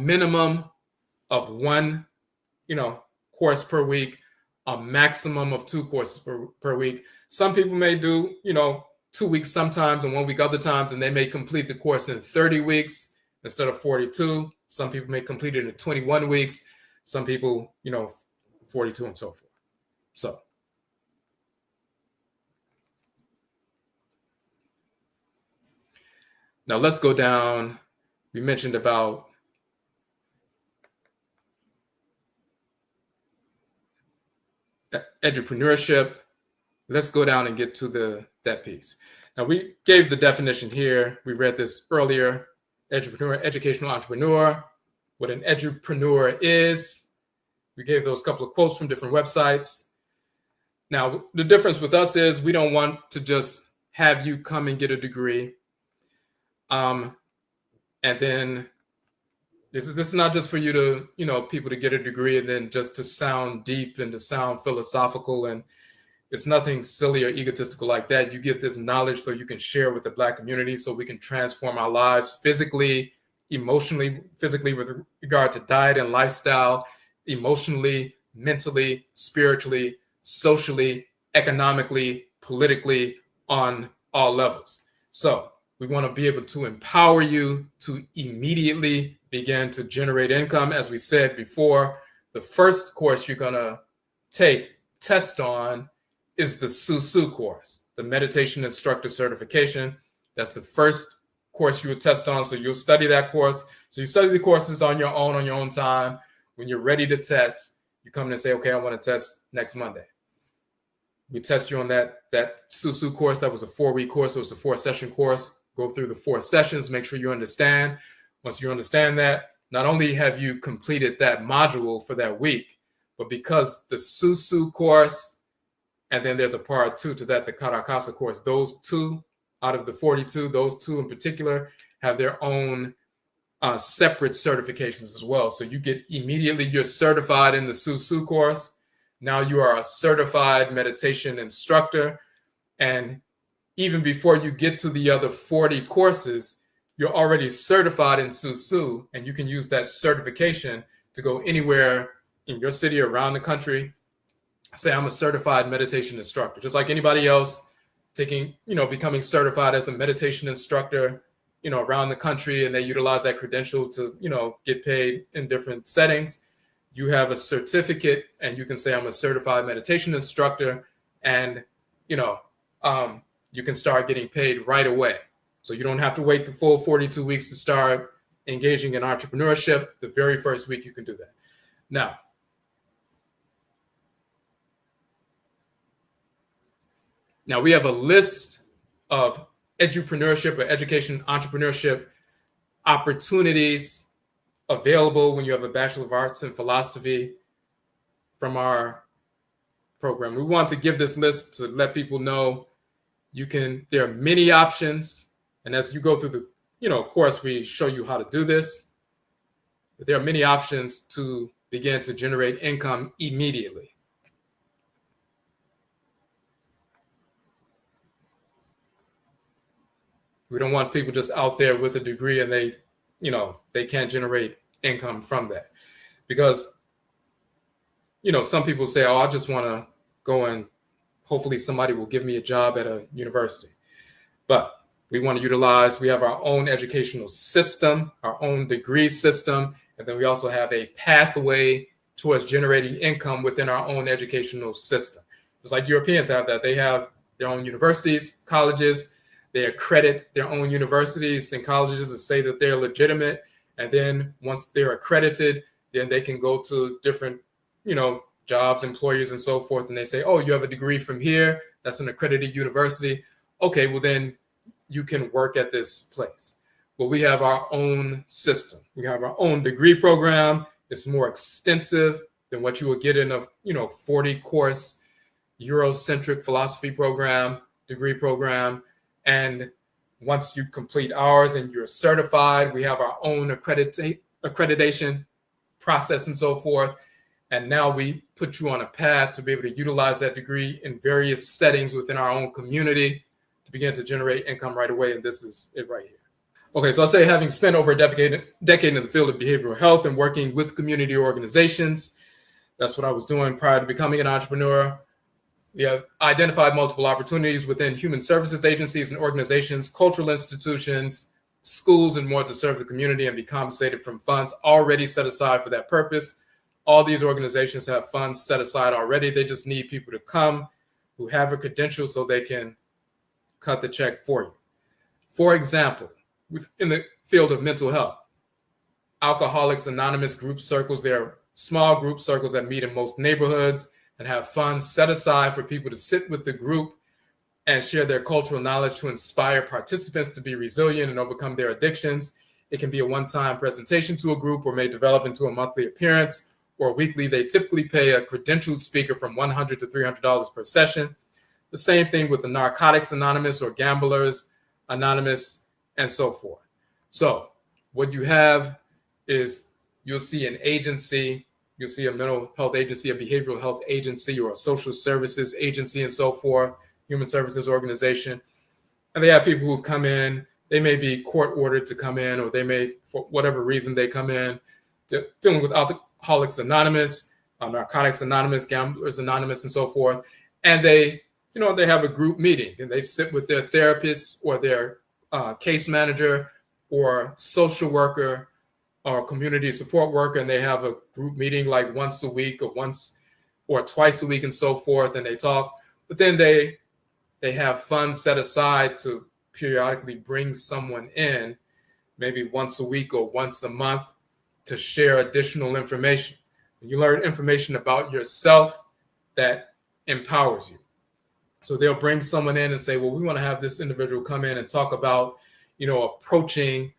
minimum of 1, course per week, a maximum of 2 courses per week. Some people may do, 2 weeks sometimes and 1 week other times, and they may complete the course in 30 weeks instead of 42. Some people may complete it in 21 weeks. Some people, 42 and so forth. So now let's go down. We mentioned about edupreneurship. Let's go down and get to that piece. Now, we gave the definition here. We read this earlier. Edupreneur, educational entrepreneur. What an edupreneur is. We gave those couple of quotes from different websites. Now, the difference with us is we don't want to just have you come and get a degree. And then this is not just for you to, people to get a degree and then just to sound deep and to sound philosophical. And it's nothing silly or egotistical like that. You get this knowledge so you can share with the Black community, so we can transform our lives physically, emotionally, physically with regard to diet and lifestyle, emotionally, mentally, spiritually, socially, economically, politically, on all levels. So we want to be able to empower you to immediately begin to generate income. As we said before, the first course you're going to take test on is the SUSU course, the Meditation Instructor Certification. That's the first course you will test on. So you'll study that course. So you study the courses on your own time. When you're ready to test, you come in and say, okay, I want to test next Monday. We test you on that SUSU course. That was a 4-week course. It was a 4-session course. Go through the 4 sessions, make sure you understand. Once you understand that, not only have you completed that module for that week, but because the SUSU course, and then there's a part 2 to that, the Karakasa course, those 2 out of the 42, those 2 in particular have their own separate certifications as well. So you get immediately, you're certified in the SUSU course. Now you are a certified meditation instructor. And even before you get to the other 40 courses, you're already certified in SUSU, and you can use that certification to go anywhere in your city or around the country. Say, I'm a certified meditation instructor, just like anybody else becoming certified as a meditation instructor, around the country, and they utilize that credential to, get paid in different settings. You have a certificate, and you can say, I'm a certified meditation instructor, and, you can start getting paid right away. So you don't have to wait the full 42 weeks to start engaging in entrepreneurship. The very first week you can do that. Now we have a list of edupreneurship or education entrepreneurship opportunities available when you have a Bachelor of Arts in Philosophy from our program. We want to give this list to let people know there are many options. And as you go through the course, we show you how to do this. But there are many options to begin to generate income immediately. We don't want people just out there with a degree and they can't generate income from that. Because, some people say, oh, I just want to go and hopefully somebody will give me a job at a university. But we want to we have our own educational system, our own degree system, and then we also have a pathway towards generating income within our own educational system. Just like Europeans have that. They have their own universities, colleges. They accredit their own universities and colleges to say that they're legitimate. And then once they're accredited, then they can go to different, jobs, employers, and so forth. And they say, oh, you have a degree from here. That's an accredited university. Okay, well, then you can work at this place. Well, we have our own system. We have our own degree program. It's more extensive than what you would get in a 40-course Eurocentric philosophy program, degree program. And once you complete ours and you're certified, we have our own accreditation process and so forth. And now we put you on a path to be able to utilize that degree in various settings within our own community to begin to generate income right away. And this is it right here. Okay, so I'll say, having spent over a decade in the field of behavioral health and working with community organizations, that's what I was doing prior to becoming an entrepreneur. We have identified multiple opportunities within human services agencies and organizations, cultural institutions, schools, and more to serve the community and be compensated from funds already set aside for that purpose. All these organizations have funds set aside already. They just need people to come who have a credential so they can cut the check for you. For example, in the field of mental health, Alcoholics Anonymous group circles, they're small group circles that meet in most neighborhoods and have funds set aside for people to sit with the group and share their cultural knowledge to inspire participants to be resilient and overcome their addictions. It can be a one-time presentation to a group or may develop into a monthly appearance or weekly, they typically pay a credentialed speaker from $100 to $300 per session. The same thing with the Narcotics Anonymous or Gamblers Anonymous and so forth. So what you have is you'll see an agency, you'll see a mental health agency, a behavioral health agency, or a social services agency and so forth, human services organization. And they have people who come in, they may be court ordered to come in, or they may, for whatever reason, they come in dealing with Alcoholics Anonymous, Narcotics Anonymous, Gamblers Anonymous, and so forth. And they have a group meeting and they sit with their therapist or their case manager or social worker or community support worker, and they have a group meeting like once a week or once or twice a week and so forth, and they talk. But then they have funds set aside to periodically bring someone in, maybe once a week or once a month, to share additional information. You learn information about yourself that empowers you. So they'll bring someone in and say, well, we want to have this individual come in and talk about, approaching,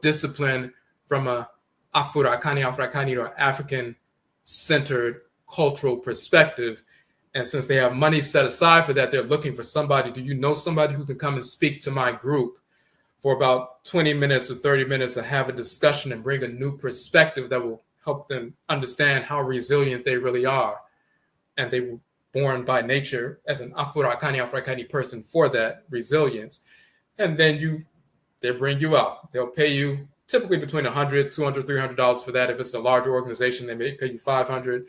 discipline from a Afurakani or African-centered cultural perspective. And since they have money set aside for that, they're looking for somebody. Do you know somebody who can come and speak to my group for about 20 minutes or 30 minutes and have a discussion and bring a new perspective that will help them understand how resilient they really are? And they were born by nature as an Afuraitkaitnit person for that resilience. And then they bring you out. They'll pay you typically between $100, $200, $300 for that. If it's a larger organization, they may pay you $500.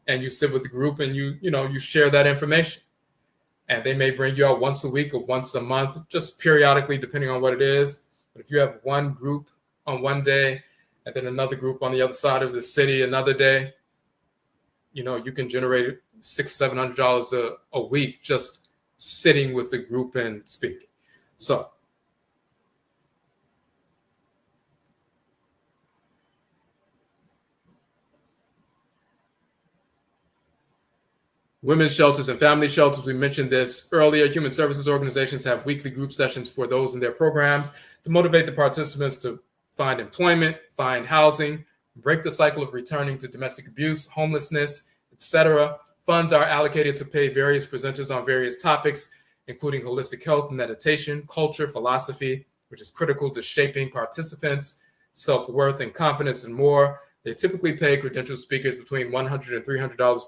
And you sit with the group and you share that information. And they may bring you out once a week or once a month, just periodically, depending on what it is. But if you have one group on one day and then another group on the other side of the city another day, you can generate $600, $700 a week just sitting with the group and speaking. So women's shelters and family shelters, we mentioned this earlier. Human services organizations have weekly group sessions for those in their programs to motivate the participants to find employment, find housing, break the cycle of returning to domestic abuse, homelessness, etc. Funds are allocated to pay various presenters on various topics, including holistic health, meditation, culture, philosophy, which is critical to shaping participants' self-worth and confidence, and more. They typically pay credentialed speakers between $100 and $300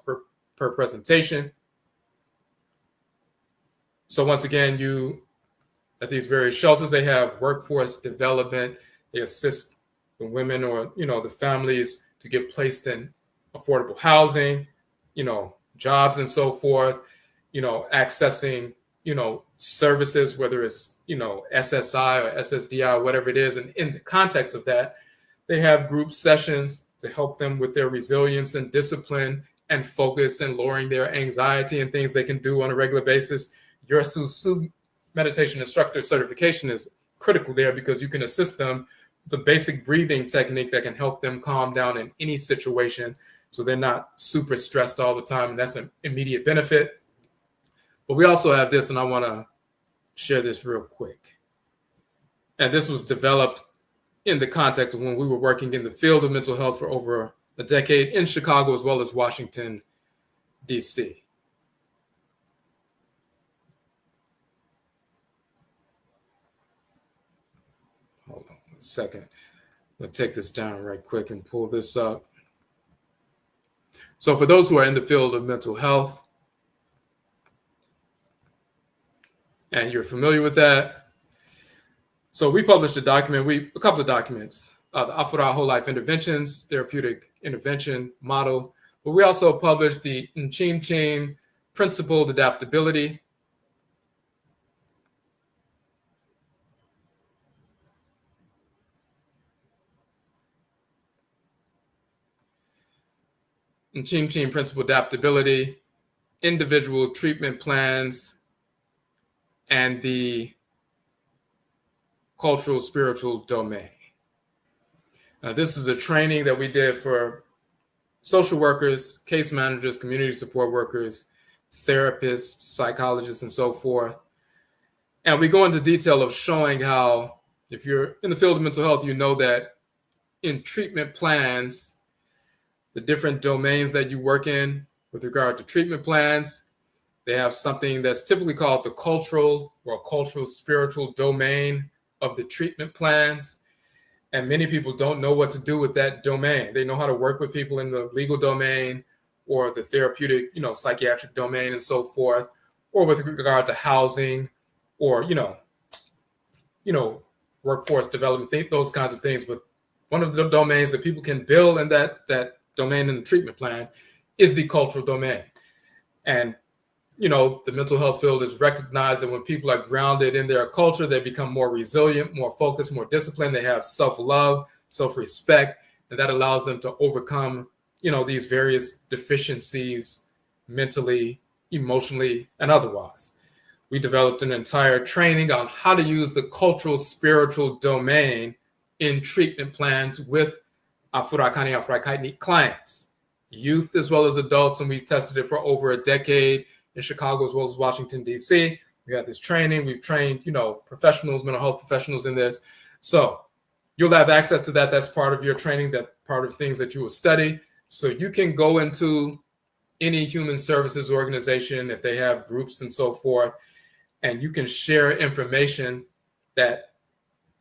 per presentation. So once again, at these various shelters, they have workforce development. They assist the women or the families to get placed in affordable housing, jobs and so forth, accessing, services, whether it's, SSI or SSDI or whatever it is. And in the context of that, they have group sessions to help them with their resilience and discipline and focus and lowering their anxiety and things they can do on a regular basis. Your SUSU meditation instructor certification is critical there because you can assist them with a basic breathing technique that can help them calm down in any situation so they're not super stressed all the time, and that's an immediate benefit. But we also have this, and I want to share this real quick. And this was developed in the context of when we were working in the field of mental health for over a decade in Chicago as well as Washington, D.C. Hold on a second. Let's take this down right quick and pull this up. So for those who are in the field of mental health and you're familiar with that, so we published a couple of documents, the Afura Whole Life Interventions, Therapeutic Intervention Model, but we also published the NIMDEESEM Principled Adaptability. NIMDEESEM Principled Adaptability, Individual Treatment Plans, and the Cultural Spiritual Domain. This is a training that we did for social workers, case managers, community support workers, therapists, psychologists, and so forth. And we go into detail of showing how, if you're in the field of mental health, you know that in treatment plans, the different domains that you work in with regard to treatment plans. They have something that's typically called the cultural or cultural spiritual domain of the treatment plans. And many people don't know what to do with that domain. They know how to work with people in the legal domain or the therapeutic, psychiatric domain and so forth, or with regard to housing or, workforce development, those kinds of things. But one of the domains that people can build in that domain in the treatment plan is the cultural domain. And, the mental health field has recognized that when people are grounded in their culture, they become more resilient, more focused, more disciplined. They have self-love, self-respect, and that allows them to overcome, these various deficiencies mentally, emotionally, and otherwise. We developed an entire training on how to use the cultural spiritual domain in treatment plans with Afurakani, Afuraitkaitnit clients, youth as well as adults, and we've tested it for over a decade in Chicago as well as Washington, D.C. We got this training. We've trained, professionals, mental health professionals in this. So you'll have access to that. That's part of your training, that part of things that you will study. So you can go into any human services organization if they have groups and so forth, and you can share information that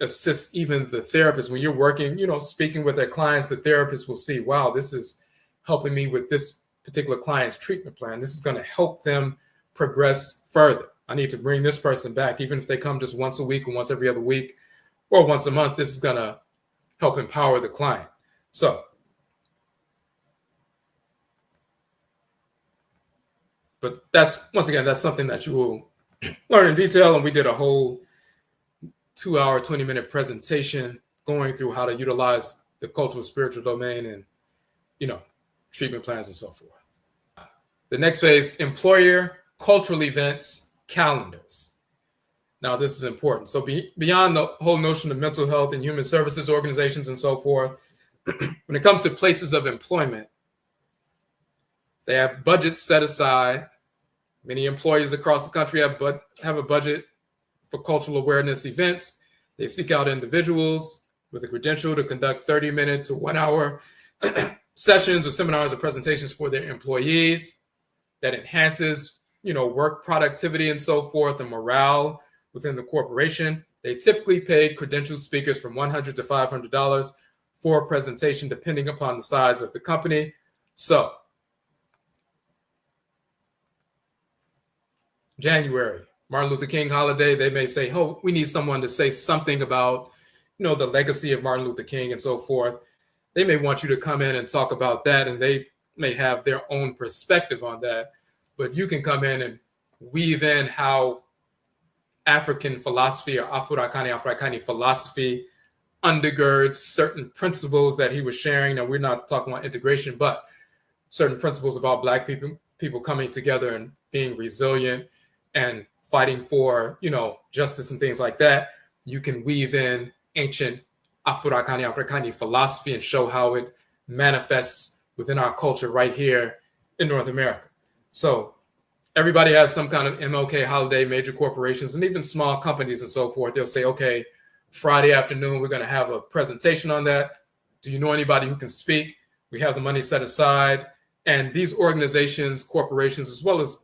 assists even the therapist. When you're working, speaking with their clients, the therapist will see, wow, this is helping me with this particular client's treatment plan. This is going to help them progress further. I need to bring this person back, even if they come just once a week or once every other week or once a month. This is going to help empower the client. So, but that's something that you will learn in detail. And we did a whole 2-hour, 20-minute presentation going through how to utilize the cultural spiritual domain and, treatment plans and so forth. The next phase, employer cultural events calendars. Now, this is important. So beyond the whole notion of mental health and human services organizations and so forth, when it comes to places of employment, they have budgets set aside. Many employers across the country have a budget for cultural awareness events. They seek out individuals with a credential to conduct 30-minute to 1-hour sessions or seminars or presentations for their employees that enhances, work productivity and so forth and morale within the corporation. They typically pay credentialed speakers from $100 to $500 for a presentation, depending upon the size of the company. So, January, Martin Luther King holiday, they may say, oh, we need someone to say something about, the legacy of Martin Luther King and so forth. They may want you to come in and talk about that, and they may have their own perspective on that. But you can come in and weave in how African philosophy or Afuraitkaitnit philosophy undergirds certain principles that he was sharing. Now, we're not talking about integration, but certain principles about Black people coming together and being resilient and fighting for, justice and things like that. You can weave in ancient Afuraitkaitnit philosophy and show how it manifests within our culture right here in North America. So everybody has some kind of MLK holiday, major corporations, and even small companies and so forth. They'll say, okay, Friday afternoon, we're going to have a presentation on that. Do you know anybody who can speak? We have the money set aside. And these organizations, corporations, as well as,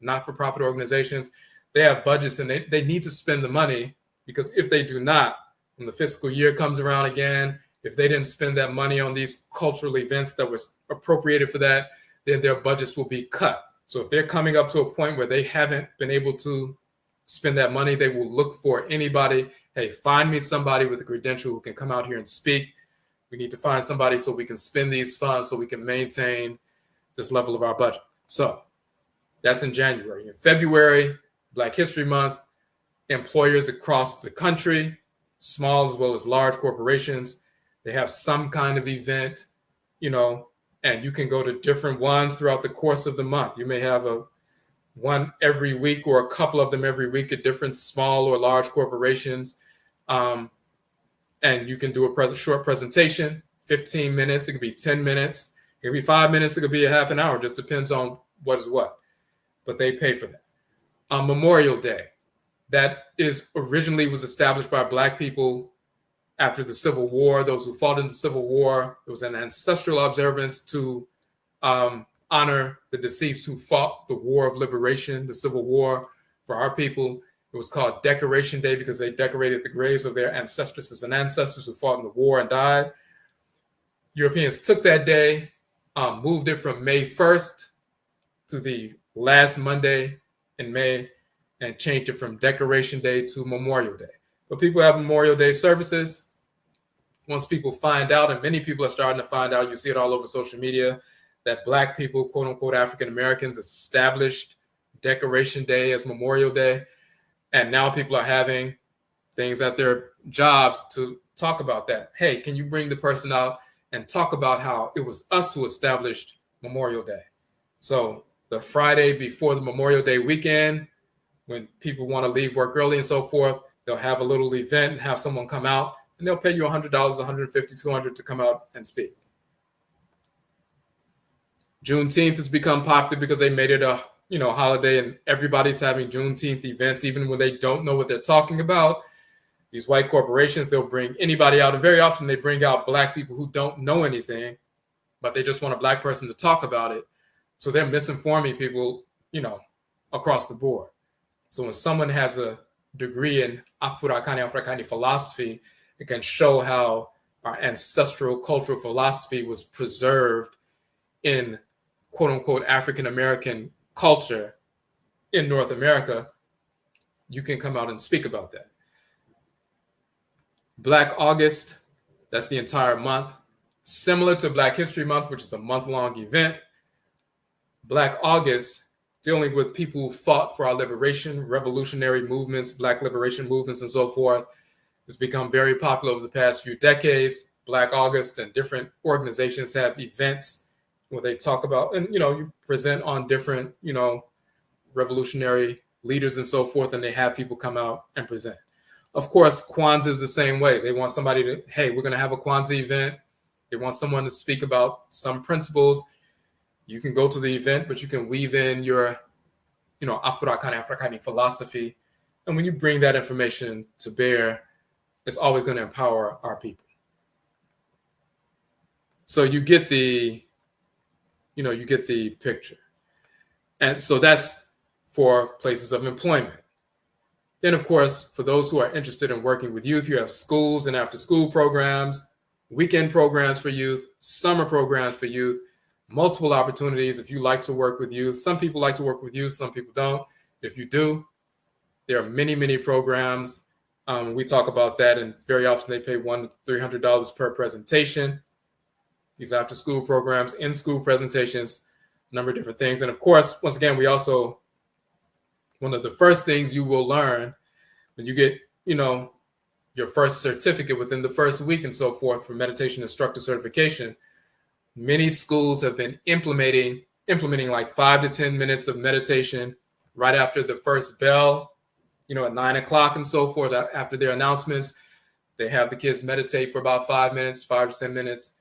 not-for-profit organizations, they have budgets and they need to spend the money, because if they do not, when the fiscal year comes around again, if they didn't spend that money on these cultural events that was appropriated for that, then their budgets will be cut. So if they're coming up to a point where they haven't been able to spend that money, they will look for anybody. Hey, find me somebody with a credential who can come out here and speak. We need to find somebody so we can spend these funds so we can maintain this level of our budget. So that's in January. In February, Black History Month, employers across the country, small as well as large corporations, they have some kind of event, and you can go to different ones throughout the course of the month. You may have one every week or a couple of them every week at different small or large corporations. And you can do a short presentation, 15 minutes. It could be 10 minutes. It could be 5 minutes. It could be a half an hour. Just depends on what is what. But they pay for that. Memorial Day, that is originally was established by Black people after the Civil War, those who fought in the Civil War. It was an ancestral observance to honor the deceased who fought the War of Liberation, the Civil War for our people. It was called Decoration Day because they decorated the graves of their ancestresses and ancestors who fought in the war and died. Europeans took that day, moved it from May 1st to the last Monday in May, and changed it from Decoration Day to Memorial Day. But people have Memorial Day services. Once people find out, and many people are starting to find out, you see it all over social media, that Black people, quote unquote, African Americans, established Decoration Day as Memorial Day. And now people are having things at their jobs to talk about that. Hey, can you bring the person out and talk about how it was us who established Memorial Day? So the Friday before the Memorial Day weekend, when people want to leave work early and so forth, they'll have a little event and have someone come out, and they'll pay you $100, $150, $200 to come out and speak. Juneteenth has become popular because they made it a holiday, and everybody's having Juneteenth events, even when they don't know what they're talking about. These white corporations, they'll bring anybody out, and very often they bring out Black people who don't know anything, but they just want a Black person to talk about it. So they're misinforming people, across the board. So when someone has a degree in Afurakani philosophy, it can show how our ancestral cultural philosophy was preserved in quote unquote African American culture in North America. You can come out and speak about that. Black August, that's the entire month. Similar to Black History Month, which is a month-long event. Black August, dealing with people who fought for our liberation, revolutionary movements, Black liberation movements, and so forth, has become very popular over the past few decades. Black August and different organizations have events where they talk about, and you present on different, revolutionary leaders and so forth, and they have people come out and present. Of course, Kwanzaa is the same way. They want somebody to, hey, we're going to have a Kwanzaa event. They want someone to speak about some principles. You can go to the event, but you can weave in your, Afurakani philosophy. And when you bring that information to bear, it's always going to empower our people. So you get the picture. And so that's for places of employment. Then, of course, for those who are interested in working with youth, you have schools and after-school programs, weekend programs for youth, summer programs for youth, multiple opportunities if you like to work with youth. Some people like to work with youth, some people don't. If you do, there are many, many programs. We talk about that, and very often they pay $100 to $300 per presentation. These after-school programs, in-school presentations, a number of different things. And of course, once again, one of the first things you will learn when you get, your first certificate within the first week and so forth for meditation instructor certification, many schools have been implementing like 5 to 10 minutes of meditation right after the first bell, at 9 o'clock and so forth. After their announcements, they have the kids meditate for about 5 minutes, 5 to 10 minutes,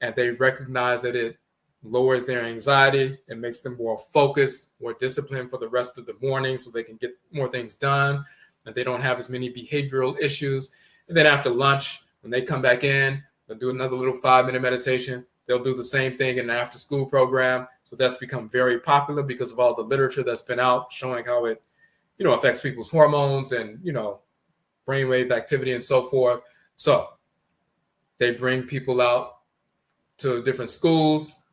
and they recognize that it lowers their anxiety. It makes them more focused, more disciplined for the rest of the morning so they can get more things done, and they don't have as many behavioral issues. And then after lunch, when they come back in, they'll do another little 5-minute meditation. They'll do the same thing in an after-school program. So that's become very popular because of all the literature that's been out showing how it, affects people's hormones and, brainwave activity and so forth. So they bring people out to different schools,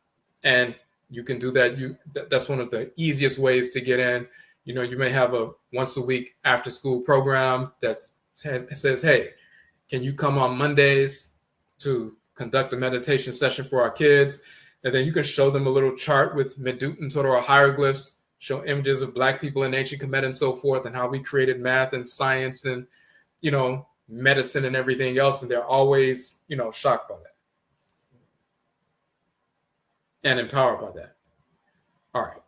and you can do that. That's one of the easiest ways to get in. You may have a once a week after-school program that says, hey, can you come on Mondays to conduct a meditation session for our kids? And then you can show them a little chart with Medut and Toro hieroglyphs, show images of Black people in ancient Kemet and so forth, and how we created math and science and, medicine and everything else. And they're always, shocked by that and empowered by that. All right.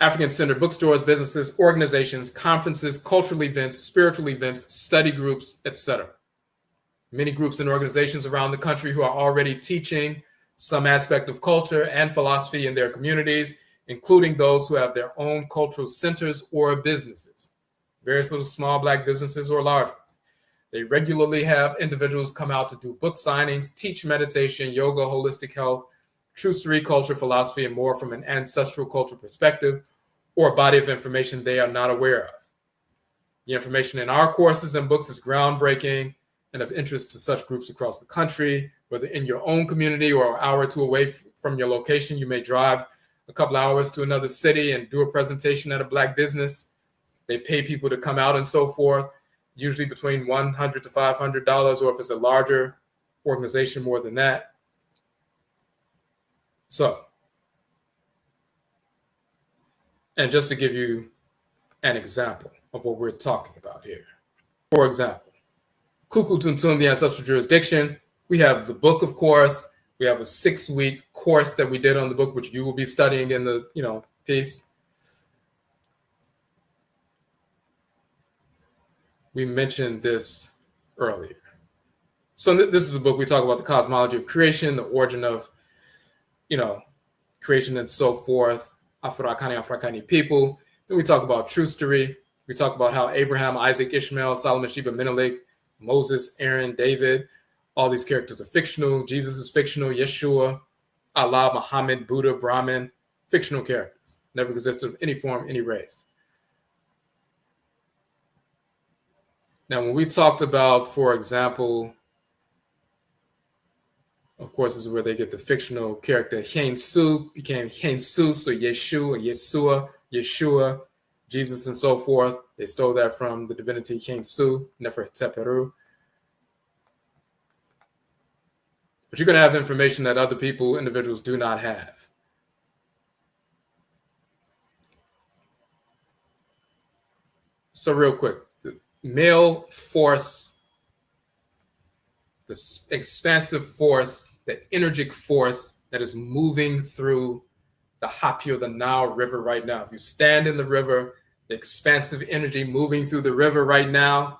African-centered bookstores, businesses, organizations, conferences, cultural events, spiritual events, study groups, etc. Many groups and organizations around the country who are already teaching some aspect of culture and philosophy in their communities, including those who have their own cultural centers or businesses. various little small Black businesses or large ones. They regularly have individuals come out to do book signings, teach meditation, yoga, holistic health, true story, culture, philosophy, and more from an ancestral culture perspective or a body of information they are not aware of. The information in our courses and books is groundbreaking and of interest to such groups across the country, whether in your own community or an hour or two away from your location. You may drive a couple hours to another city and do a presentation at a Black business. They pay people to come out and so forth, usually between $100 to $500, or if it's a larger organization, more than that. So, and just to give you an example of what we're talking about here. For example, Kuku Tuntum, the Ancestral Jurisdiction, we have the book, of course. We have a 6-week course that we did on the book, which you will be studying in the, piece. We mentioned this earlier. So this is the book we talk about the cosmology of creation, the origin of, creation and so forth, Afurakani people. Then we talk about true story. We talk about how Abraham, Isaac, Ishmael, Solomon, Sheba, Menelik, Moses, Aaron, David, all these characters are fictional. Jesus is fictional. Yeshua, Allah, Muhammad, Buddha, Brahman, fictional characters. Never existed of any form, any race. Now, when we talked about, for example, of course, this is where they get the fictional character Hensu, became Jesus or Yeshua, Yeshua, Yeshua, Jesus, and so forth. They stole that from the divinity Hensu, Neferteperu. But you're going to have information that other people, individuals, do not have. So real quick, the male force, the expansive force, the energetic force that is moving through the Hapi or the Nile River right now. If you stand in the river, the expansive energy moving through the river right now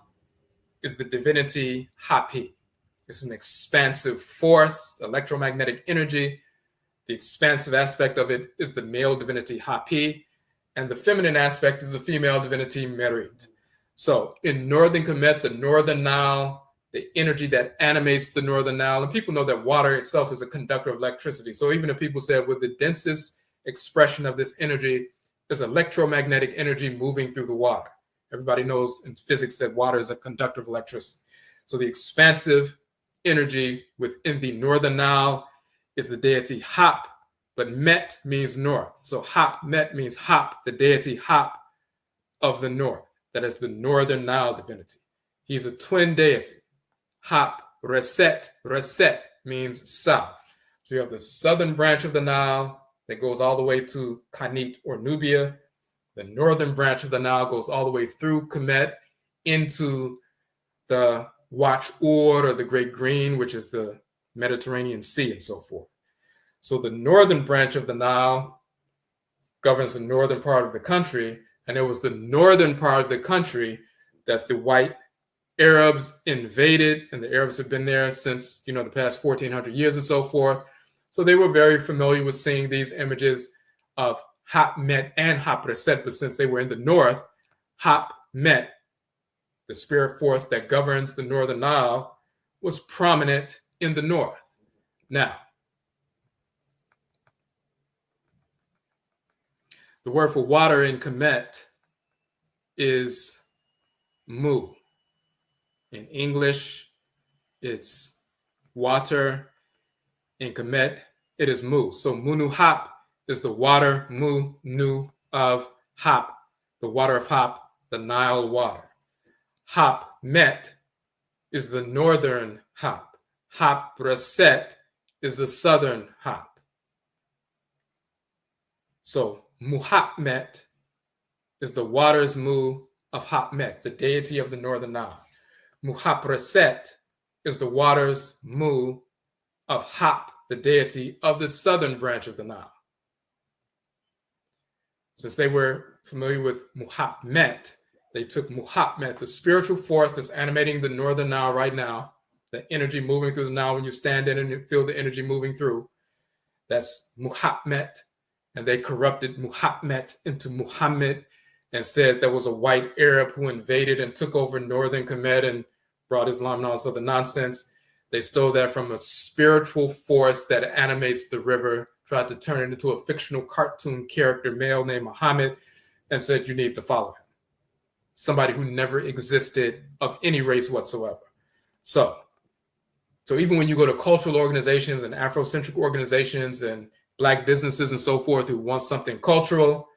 is the divinity Hapi. It's an expansive force, electromagnetic energy. The expansive aspect of it is the male divinity Hapi, and the feminine aspect is the female divinity Merit. So in Northern Kemet, the Northern Nile, the energy that animates the Northern Nile, and people know that water itself is a conductor of electricity. So even if people said, well, the densest expression of this energy is electromagnetic energy moving through the water. Everybody knows in physics that water is a conductor of electricity. So the expansive energy within the Northern Nile is the deity Hap, but Met means north. So Hap, Met means Hap, the deity Hap of the north. That is the Northern Nile divinity. He's a twin deity. Hap, Reset, Reset means south. So you have the southern branch of the Nile that goes all the way to Kanit or Nubia. The northern branch of the Nile goes all the way through Kemet into the Watch or the Great Green, which is the Mediterranean Sea and so forth. So the northern branch of the Nile governs the northern part of the country, and it was the northern part of the country that the white Arabs invaded, and the Arabs have been there since, the past 1400 years and so forth. So they were very familiar with seeing these images of Hap Met and Hap Reset, but since they were in the north, Hap Met, the spirit force that governs the Northern Nile, was prominent in the north. Now, the word for water in Kemet is Mu. In English, it's water. In Kemet, it is Mu. So Munu Hap is the water, Mu, Nu of Hap, the water of Hap, the Nile water. Hap Met is the northern Hap. Hap Reset is the southern Hap. So Muhapmet is the waters Mu of Hapmet, the deity of the Northern Nile. Muhapreset is the waters Mu of Hap, the deity of the southern branch of the Nile. Since they were familiar with Muhapmet, they took Muhapmet, the spiritual force that's animating the Northern Nile right now, the energy moving through the Nile when you stand in and you feel the energy moving through. That's Muhapmet. And they corrupted Muhapmet into Muhammad, and said there was a white Arab who invaded and took over northern Kemet and brought Islam and all this other nonsense. They stole that from a spiritual force that animates the river, tried to turn it into a fictional cartoon character, male named Muhammad, and said you need to follow him. Somebody who never existed of any race whatsoever. So even when you go to cultural organizations and Afrocentric organizations and Black businesses and so forth who want something cultural,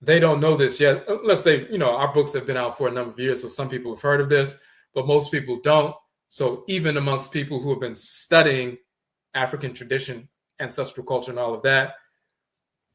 they don't know this yet, unless they, our books have been out for a number of years, so some people have heard of this, but most people don't. So even amongst people who have been studying African tradition, ancestral culture, and all of that,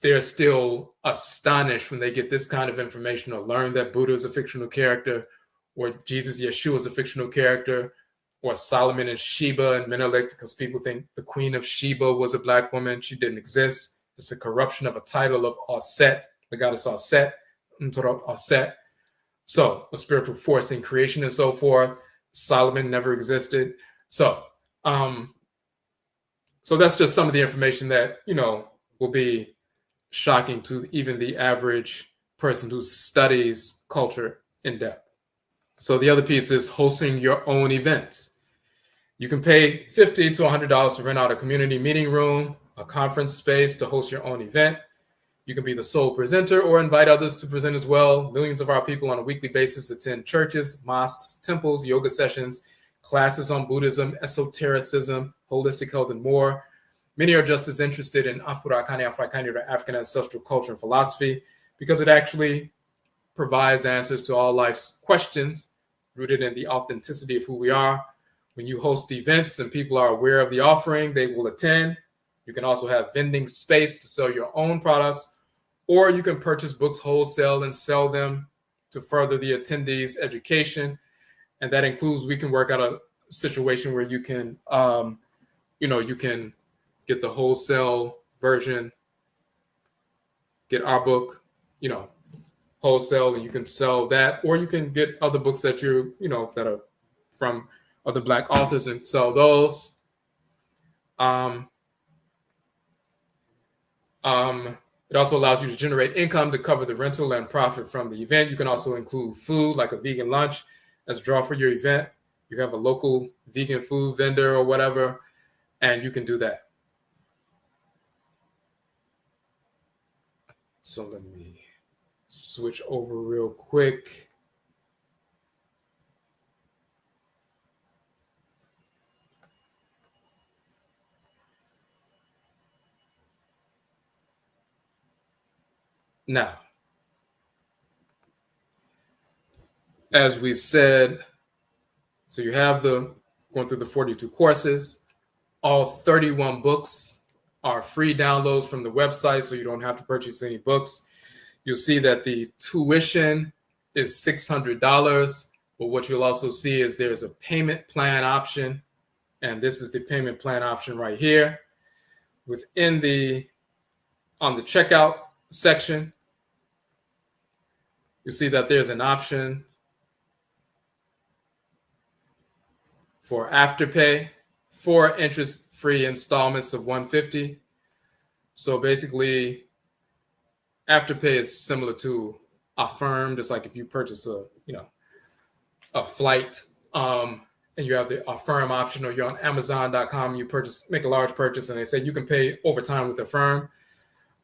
they're still astonished when they get this kind of information or learn that Buddha is a fictional character, or Jesus, Yeshua is a fictional character, or Solomon and Sheba and Menelik, because people think the Queen of Sheba was a Black woman. She didn't exist. It's a corruption of a title of Auset, the goddess Auset, Auset. So a spiritual force in creation and so forth. Solomon never existed. So that's just some of the information that, will be shocking to even the average person who studies culture in depth. So the other piece is hosting your own events. You can pay $50 to $100 to rent out a community meeting room, a conference space to host your own event. You can be the sole presenter or invite others to present as well. Millions of our people on a weekly basis attend churches, mosques, temples, yoga sessions, classes on Buddhism, esotericism, holistic health, and more. Many are just as interested in Afurakani, Afuraitkaitnit, or African ancestral culture and philosophy because it actually provides answers to all life's questions rooted in the authenticity of who we are. When you host events and people are aware of the offering, they will attend. You can also have vending space to sell your own products, or you can purchase books wholesale and sell them to further the attendees' education. And that includes, we can work out a situation where you can, you can get the wholesale version, get our book, wholesale, and you can sell that, or you can get other books that that are from other Black authors and sell those. It also allows you to generate income to cover the rental and profit from the event. You can also include food, like a vegan lunch, as a draw for your event. You have a local vegan food vendor or whatever, and you can do that. So let me switch over real quick. Now, as we said, so you have going through the 42 courses. All 31 books are free downloads from the website, so you don't have to purchase any books. You'll see that the tuition is $600, but what you'll also see is there's a payment plan option, and this is the payment plan option right here. On the checkout section, you'll see that there's an option for Afterpay, 4 interest-free installments of $150. So basically, Afterpay is similar to Affirm, just like if you purchase a flight, and you have the Affirm option, or you're on Amazon.com, you make a large purchase, and they say you can pay over time with Affirm.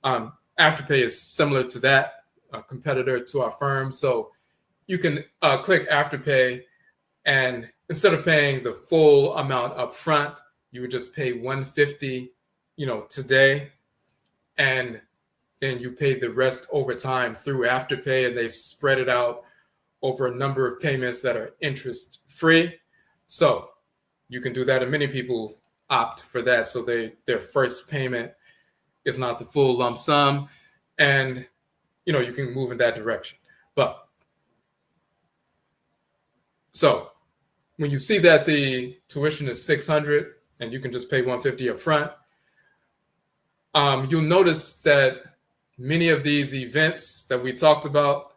Afterpay is similar to that, a competitor to Affirm. So you can click Afterpay, and instead of paying the full amount up front, you would just pay $150, today, and then you pay the rest over time through Afterpay, and they spread it out over a number of payments that are interest-free. So you can do that, and many people opt for that. So their first payment is not the full lump sum, and you can move in that direction. But so when you see that the tuition is $600 and you can just pay $150 up front, you'll notice that many of these events that we talked about,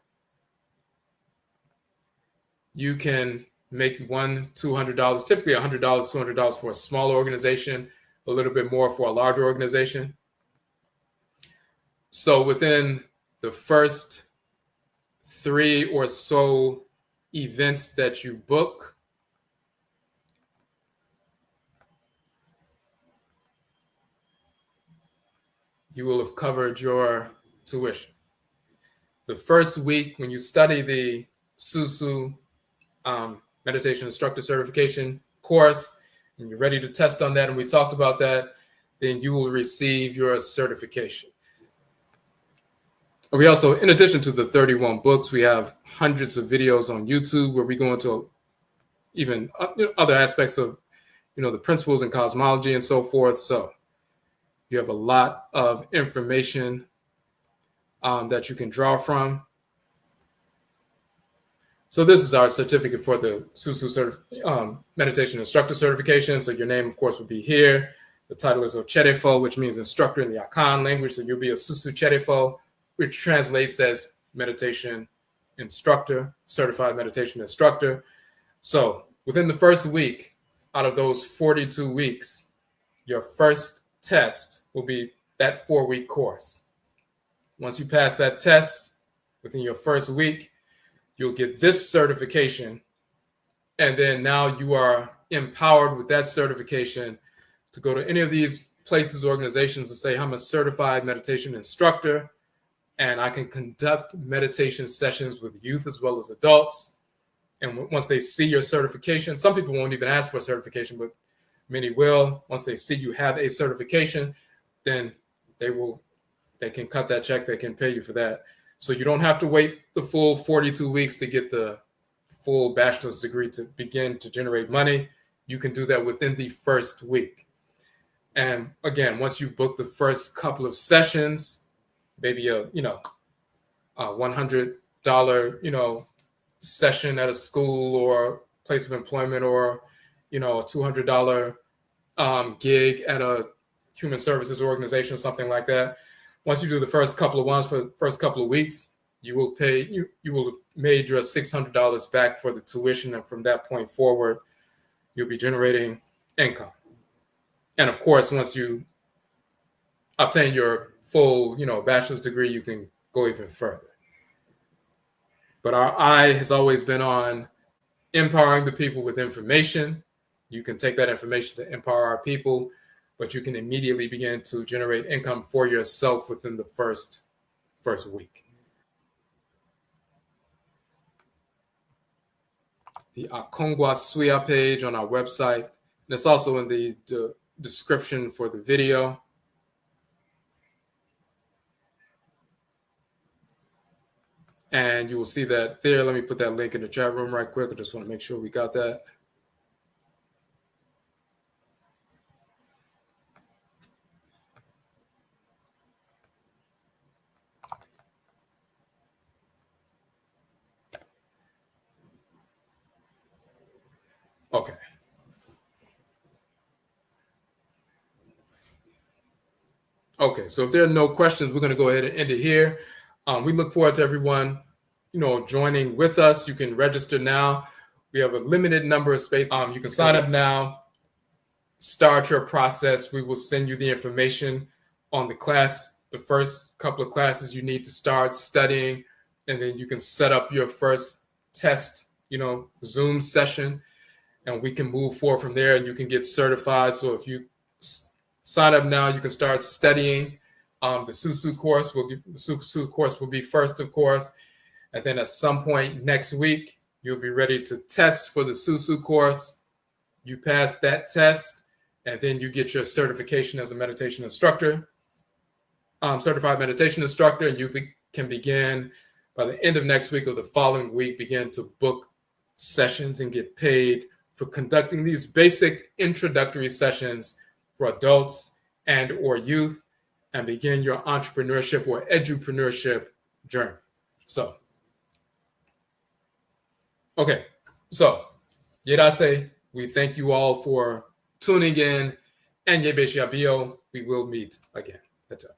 you can make $200, typically $100, $200 for a smaller organization, a little bit more for a larger organization. So within the first 3 or so events that you book, you will have covered your tuition. The first week, when you study the SUSU Meditation Instructor Certification course, and you're ready to test on that, and we talked about that, then you will receive your certification. We also, in addition to the 31 books, we have hundreds of videos on YouTube where we go into even other aspects of, the principles in cosmology and so forth. So you have a lot of information that you can draw from. So this is our certificate for the SUSU Meditation Instructor Certification. So your name, of course, would be here. The title is Ocherefo, which means instructor in the Akan language. So you'll be a SUSU Cherefo, which translates as meditation instructor, certified meditation instructor. So within the first week, out of those 42 weeks, your first test will be that 4-week course. Once you pass that test within your first week, you'll get this certification. And then now you are empowered with that certification to go to any of these places, organizations, and say, I'm a certified meditation instructor, and I can conduct meditation sessions with youth as well as adults. And once they see your certification, some people won't even ask for a certification, but many will. Once they see you have a certification, then they can cut that check, they can pay you for that. So you don't have to wait the full 42 weeks to get the full bachelor's degree to begin to generate money. You can do that within the first week. And again, once you book the first couple of sessions, maybe a $100 session at a school or place of employment, or a $200 gig at a human services organization or something like that. Once you do the first couple of ones for the first couple of weeks, you will have made your $600 back for the tuition, and from that point forward, you'll be generating income. And of course, once you obtain your full, bachelor's degree, you can go even further. But our eye has always been on empowering the people with information. You can take that information to empower our people, but you can immediately begin to generate income for yourself within the first week. The AKONGUASUA page on our website, and it's also in the description for the video. And you will see that there. Let me put that link in the chat room right quick. I just want to make sure we got that. Okay. Okay, so if there are no questions, we're going to go ahead and end it here. We look forward to everyone, joining with us. You can register now. We have a limited number of spaces. You can sign up now, start your process. We will send you the information on the class, the first couple of classes you need to start studying, and then you can set up your first test, Zoom session, and we can move forward from there, and you can get certified. So if you sign up now, you can start studying. The SUSU course will be first, of course, and then at some point next week, you'll be ready to test for the SUSU course. You pass that test, and then you get your certification as a meditation instructor, certified meditation instructor, and you can begin by the end of next week or the following week, begin to book sessions and get paid for conducting these basic introductory sessions for adults and or youth, and begin your entrepreneurship or edupreneurship journey. So, okay. So, Yerase, we thank you all for tuning in, and Yebeshiabio, we will meet again. That's it.